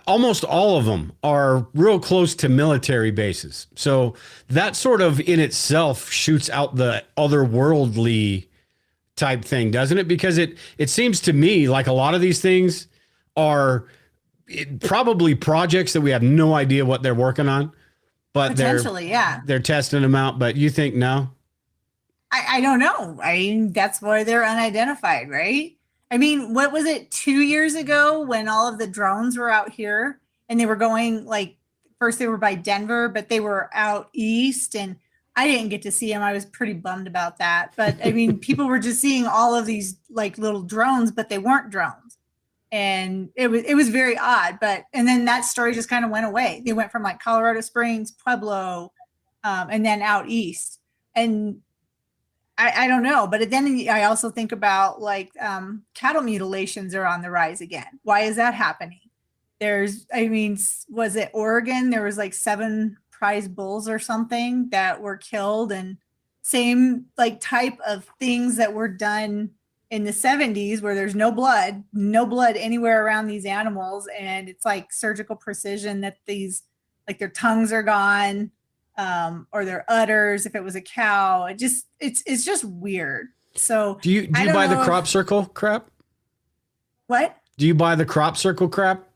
Speaker 2: almost all of them are real close to military bases? So that sort of in itself shoots out the otherworldly type thing, doesn't it? Because it seems to me like a lot of these things are probably projects that we have no idea what they're working on. But they're testing them out. But you think no?
Speaker 3: I don't know. I mean, that's why they're unidentified, right? I mean, what was it 2 years ago when all of the drones were out here and they were going first they were by Denver, but they were out east and I didn't get to see them. I was pretty bummed about that. But I mean, people were just seeing all of these little drones, but they weren't drones. And it was very odd, and then that story just kind of went away. They went from Colorado Springs, Pueblo, and then out east. And I don't know, but then I also think about cattle mutilations are on the rise again. Why is that happening? Was it Oregon? There was 7 prize bulls or something that were killed, and same type of things that were done in the 70s where there's no blood anywhere around these animals. And it's surgical precision that these, their tongues are gone, or their udders, if it was a cow. It's just weird. So
Speaker 2: do you buy the crop circle crap?
Speaker 3: What?
Speaker 2: Do you buy the crop circle crap?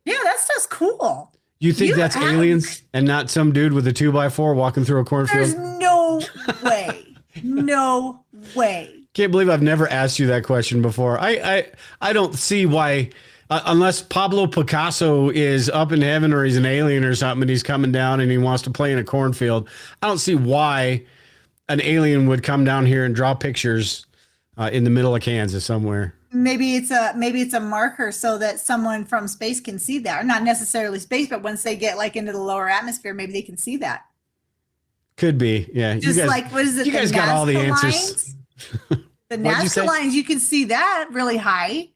Speaker 3: Yeah, that stuff's cool.
Speaker 2: You think aliens and not some dude with a 2x4 walking through a cornfield?
Speaker 3: There's no way. No way.
Speaker 2: Can't believe I've never asked you that question before. I don't see why, unless Pablo Picasso is up in heaven or he's an alien or something and he's coming down and he wants to play in a cornfield. I don't see why an alien would come down here and draw pictures in the middle of Kansas somewhere.
Speaker 3: Maybe it's a marker so that someone from space can see that, or not necessarily space, but once they get like into the lower atmosphere, maybe they can see that.
Speaker 2: Could be, yeah.
Speaker 3: Just like, what is it?
Speaker 2: You guys got all the answers.
Speaker 3: Lines? The Nazca lines, you can see that really high.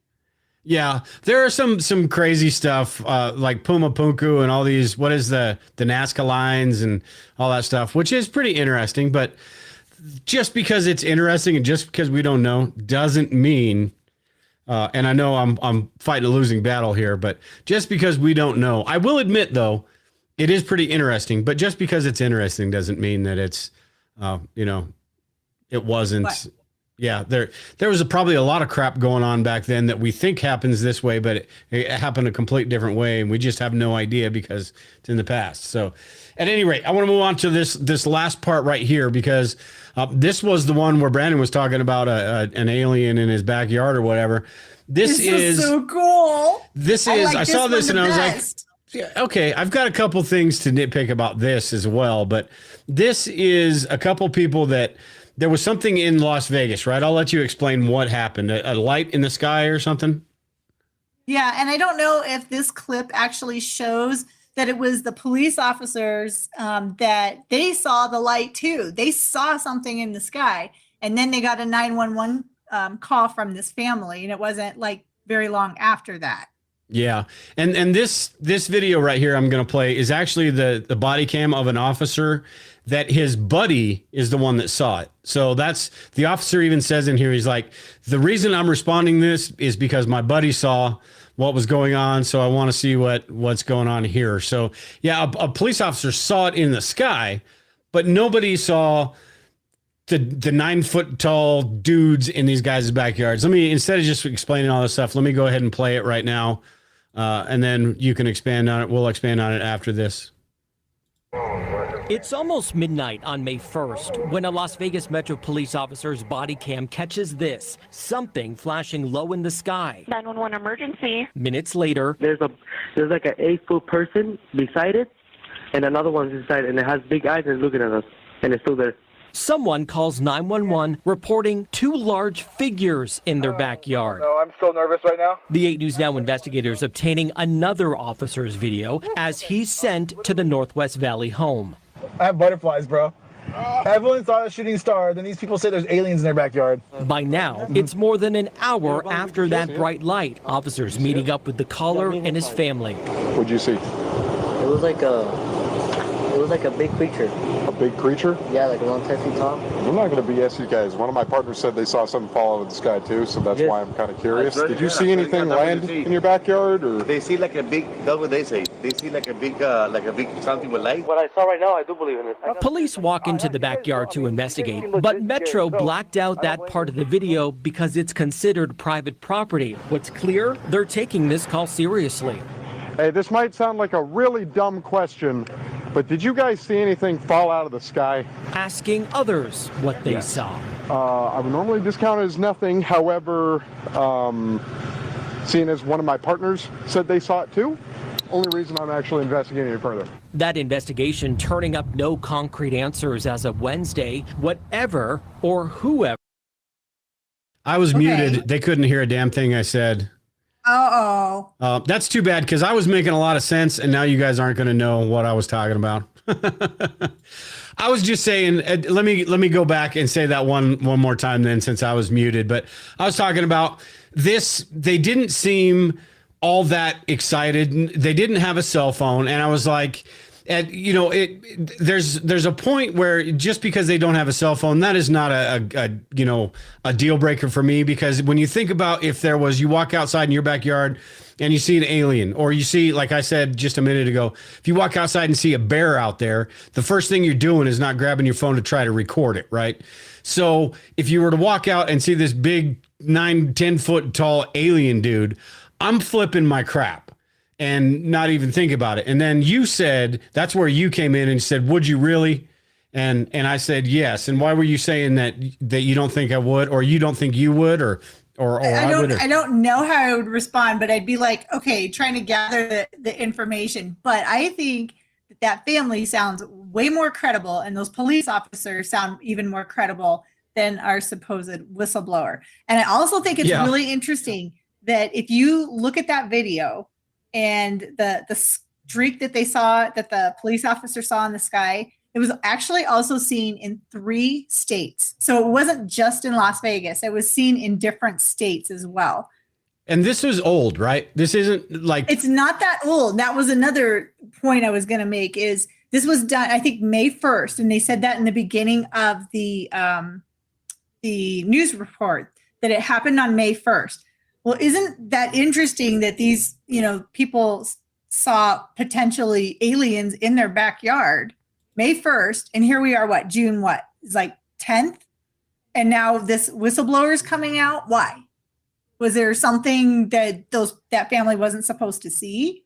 Speaker 2: Yeah, there are some crazy stuff like Puma Punku and all these. What is the Nazca lines and all that stuff, which is pretty interesting. But just because it's interesting and just because we don't know doesn't mean. And I know I'm fighting a losing battle here, but just because we don't know, I will admit though, it is pretty interesting. But just because it's interesting doesn't mean that it's, it wasn't.
Speaker 3: What?
Speaker 2: Yeah, there was probably a lot of crap going on back then that we think happens this way, but it happened a complete different way, and we just have no idea because it's in the past. So, at any rate, I want to move on to this last part right here because this was the one where Brandon was talking about an alien in his backyard or whatever. This is
Speaker 3: so cool.
Speaker 2: I saw this and I was like, yeah, okay, I've got a couple things to nitpick about this as well, but this is a couple people that. There was something in Las Vegas, right? I'll let you explain what happened. A light in the sky or something?
Speaker 3: Yeah, and I don't know if this clip actually shows that it was the police officers that they saw the light too. They saw something in the sky, and then they got a 911 call from this family, and it wasn't like very long after that.
Speaker 2: Yeah, and this video right here I'm going to play is actually the body cam of an officer that his buddy is the one that saw it. So that's the officer even says in here, he's like, the reason I'm responding this is because my buddy saw what was going on. So I want to see what's going on here. So yeah, a police officer saw it in the sky, but nobody saw the 9 foot tall dudes in these guys' backyards. Instead of just explaining all this stuff, let me go ahead and play it right now. And then you can expand on it. We'll expand on it after this.
Speaker 10: It's almost midnight on May 1st when a Las Vegas Metro police officer's body cam catches this, something flashing low in the sky.
Speaker 11: 911 emergency.
Speaker 10: Minutes later,
Speaker 12: there's like an 8-foot person beside it, and another one's inside, and it has big eyes and it's looking at us, and it's still there.
Speaker 10: Someone calls 911 reporting 2 large figures in their backyard.
Speaker 13: No, I'm so nervous right now.
Speaker 10: The 8 News Now investigators obtaining another officer's video as he's sent to the Northwest Valley home.
Speaker 13: I have butterflies, bro. Everyone saw a shooting star, then these people say there's aliens in their backyard.
Speaker 10: By now, it's more than an hour after that bright light. Officers meeting up with the caller and his family.
Speaker 14: What'd you see?
Speaker 12: It was like a big creature.
Speaker 14: A big creature?
Speaker 12: Yeah, like around 10 feet tall.
Speaker 14: I'm not going to BS you guys. One of my partners said they saw something fall out of the sky too, so that's why I'm kind of curious. Did you see anything land in your backyard, or?
Speaker 15: They see like a big, that's what they say. They see like a big something with light.
Speaker 12: What I saw right now, I do believe in it.
Speaker 10: Police walk into the backyard to investigate, but Metro blacked out that part of the video because it's considered private property. What's clear, they're taking this call seriously.
Speaker 14: Hey, this might sound like a really dumb question, but did you guys see anything fall out of the sky?
Speaker 10: Asking others what they saw.
Speaker 14: I would normally discount it as nothing. However, seeing as one of my partners said they saw it too, only reason I'm actually investigating it further.
Speaker 10: That investigation turning up no concrete answers as of Wednesday. Whatever or whoever.
Speaker 2: I was muted. They couldn't hear a damn thing I said. That's too bad because I was making a lot of sense and now you guys aren't going to know what I was talking about. I was just saying, let me go back and say that one more time then since I was muted. But I was talking about this. They didn't seem all that excited. They didn't have a cell phone. And I was like, there's a point where just because they don't have a cell phone, that is not a deal breaker for me. Because when you think about if there was, you walk outside in your backyard and you see an alien, or you see, like I said just a minute ago, if you walk outside and see a bear out there, the first thing you're doing is not grabbing your phone to try to record it, right? So if you were to walk out and see this big 9-10 foot tall alien dude, I'm flipping my crap and not even think about it. And then you said, that's where you came in and said, would you really? And I said yes. And why were you saying that you don't think I would, or you don't think you would, or
Speaker 3: I don't know how I would respond, but I'd be like, okay, trying to gather the information. But I think that family sounds way more credible, and those police officers sound even more credible than our supposed whistleblower. And I also think it's really interesting that if you look at that video and the streak that they saw, that the police officer saw in the sky, it was actually also seen in 3 states. So it wasn't just in Las Vegas. It was seen in different states as well.
Speaker 2: And this was old, right? This isn't like... It's
Speaker 3: not that old. That was another point I was going to make, is this was done, I think, May 1st. And they said that in the beginning of the news report, that it happened on May 1st. Well, isn't that interesting that these, people saw potentially aliens in their backyard May 1st, and here we are, June, it's like 10th? And now this whistleblower is coming out. Why? Was there something that that family wasn't supposed to see?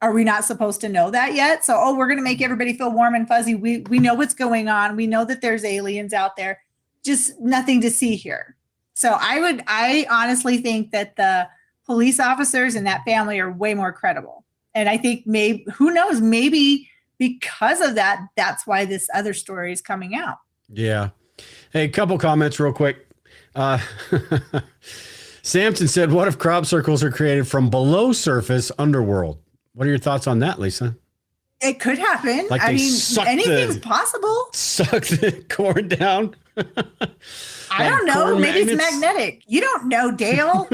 Speaker 3: Are we not supposed to know that yet? So, we're going to make everybody feel warm and fuzzy. We know what's going on. We know that there's aliens out there, just nothing to see here. So I honestly think that the police officers and that family are way more credible. And I think who knows, maybe because of that, that's why this other story is coming out.
Speaker 2: Yeah. Hey, a couple comments real quick. Samson said, what if crop circles are created from below surface underworld? What are your thoughts on that, Lisa?
Speaker 3: It could happen.
Speaker 2: Like
Speaker 3: anything's possible.
Speaker 2: Suck the corn down.
Speaker 3: I don't know. Maybe it's magnetic. You don't know, Dale.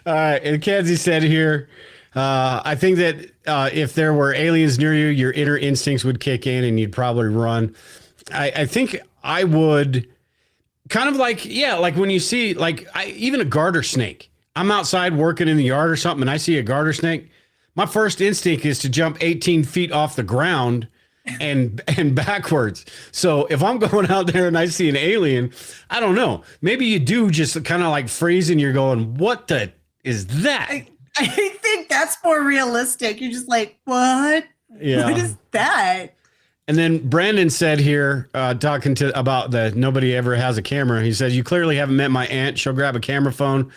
Speaker 2: All right. And Kenzie said here, I think that if there were aliens near you, your inner instincts would kick in and you'd probably run. I think I would kind of like when you see even a garter snake. I'm outside working in the yard or something and I see a garter snake. My first instinct is to jump 18 feet off the ground and backwards. So if I'm going out there and I see an alien, I don't know. Maybe you do just kind of like freeze and you're going, what the is that?
Speaker 3: I think that's more realistic. You're just like, what?
Speaker 2: Yeah.
Speaker 3: What is that?
Speaker 2: And then Brandon said here, talking about the nobody ever has a camera. He says, you clearly haven't met my aunt. She'll grab a camera phone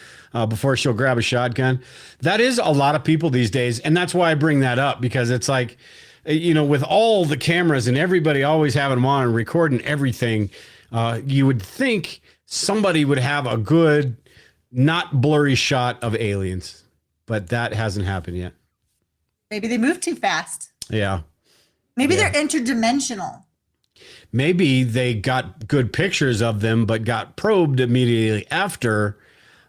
Speaker 2: before she'll grab a shotgun. That is a lot of people these days. And that's why I bring that up, because it's like, with all the cameras and everybody always having them on and recording everything, you would think somebody would have a good, not blurry shot of aliens. But that hasn't happened yet.
Speaker 3: Maybe they move too fast.
Speaker 2: Yeah.
Speaker 3: Maybe they're interdimensional.
Speaker 2: Maybe they got good pictures of them, but got probed immediately after.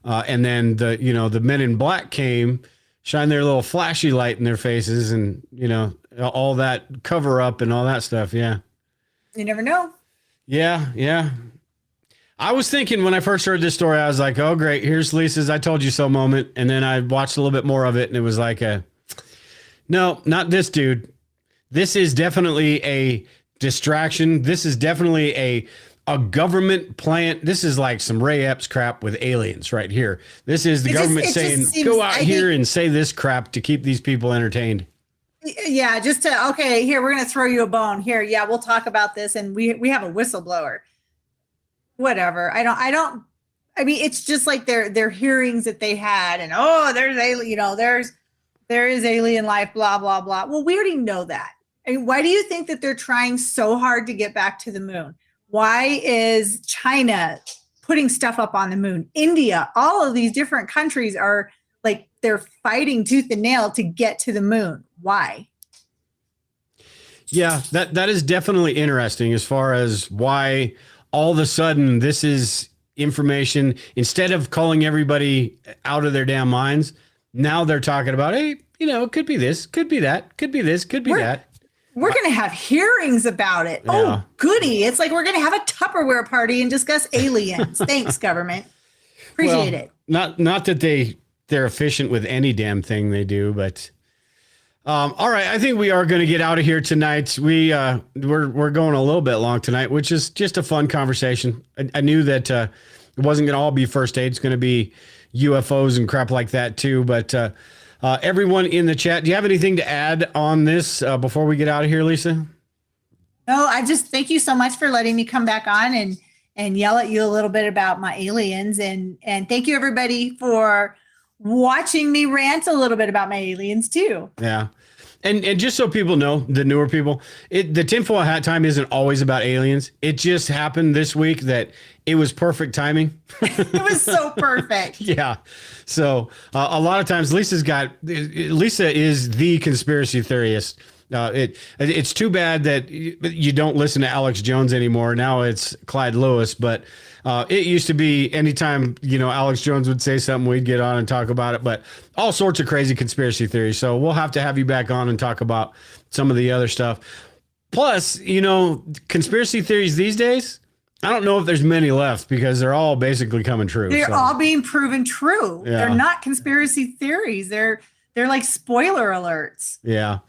Speaker 2: And then the men in black came, shined their little flashy light in their faces and, all that cover up and all that stuff. Yeah.
Speaker 3: You never know.
Speaker 2: Yeah. Yeah. I was thinking when I first heard this story, I was like, oh, great. Here's Lisa's I told you so moment. And then I watched a little bit more of it and it was like, no, not this dude. This is definitely a distraction. This is definitely a government plant. This is like some Ray Epps crap with aliens right here. This is the government saying, go out here and say this crap to keep these people entertained.
Speaker 3: Yeah, just to, okay, here, we're going to throw you a bone. Here, yeah, we'll talk about this. And we have a whistleblower. Whatever. I mean, it's just like their hearings that they had and, there's alien, there is alien life, blah, blah, blah. Well, we already know that. I mean, why do you think that they're trying so hard to get back to the moon? Why is China putting stuff up on the moon? India, all of these different countries are like, they're fighting tooth and nail to get to the moon. Why?
Speaker 2: Yeah, that is definitely interesting as far as why all of a sudden this is information. Instead of calling everybody out of their damn minds, now they're talking about, hey, it could be this, could be that, could be this, could be that.
Speaker 3: We're going to have hearings about it. Yeah. Oh, goody. It's like we're going to have a Tupperware party and discuss aliens. Thanks, government. Appreciate it.
Speaker 2: Not that they're efficient with any damn thing they do, but all right. I think we are going to get out of here tonight. We're going a little bit long tonight, which is just a fun conversation. I knew that it wasn't going to all be first aid. It's going to be UFOs and crap like that too. But everyone in the chat, do you have anything to add on this before we get out of here, Lisa?
Speaker 3: No, I just thank you so much for letting me come back on and yell at you a little bit about my aliens. And thank you everybody for watching me rant a little bit about my aliens too.
Speaker 2: Yeah. And just so people know, the newer people, the tinfoil hat time isn't always about aliens. It just happened this week that it was perfect timing.
Speaker 3: It was so perfect.
Speaker 2: Yeah. So a lot of times Lisa is the conspiracy theorist. It's too bad that you don't listen to Alex Jones anymore. Now it's Clyde Lewis, but it used to be anytime, Alex Jones would say something, we'd get on and talk about it, but all sorts of crazy conspiracy theories. So we'll have to have you back on and talk about some of the other stuff. Plus, conspiracy theories these days, I don't know if there's many left because they're all basically coming true.
Speaker 3: They're all being proven true.
Speaker 2: Yeah.
Speaker 3: They're not conspiracy theories. They're like spoiler alerts.
Speaker 2: Yeah.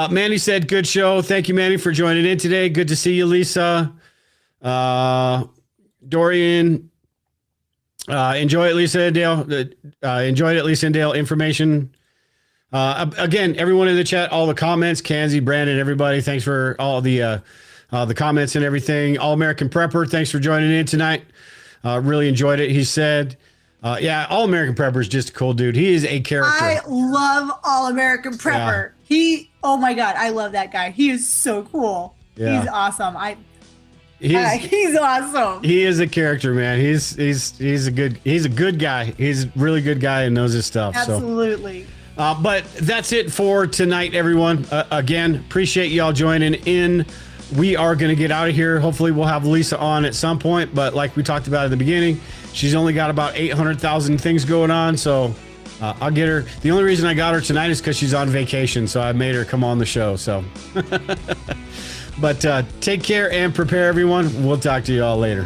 Speaker 2: Manny said, good show. Thank you, Manny, for joining in today. Good to see you, Lisa. Dorian, enjoy it, Lisa and Dale. Enjoyed it, Lisa and Dale. Information. Again, everyone in the chat, all the comments, Kanzi, Brandon, everybody, thanks for all the comments and everything. All American Prepper, thanks for joining in tonight. Really enjoyed it. He said, yeah, All American Prepper is just a cool dude. He is a character.
Speaker 3: I love All American Prepper. Yeah. Oh my God, I love that guy. He is so cool. Yeah. He's awesome. He's awesome.
Speaker 2: He is a character, man. He's a good guy. He's a really good guy and knows his stuff.
Speaker 3: Absolutely.
Speaker 2: So. But that's it for tonight, everyone. Again, appreciate y'all joining in. We are going to get out of here. Hopefully we'll have Lisa on at some point, but like we talked about in the beginning, she's only got about 800,000 things going on, so I'll get her. The only reason I got her tonight is because she's on vacation, so I made her come on the show. So, but take care and prepare, everyone. We'll talk to you all later.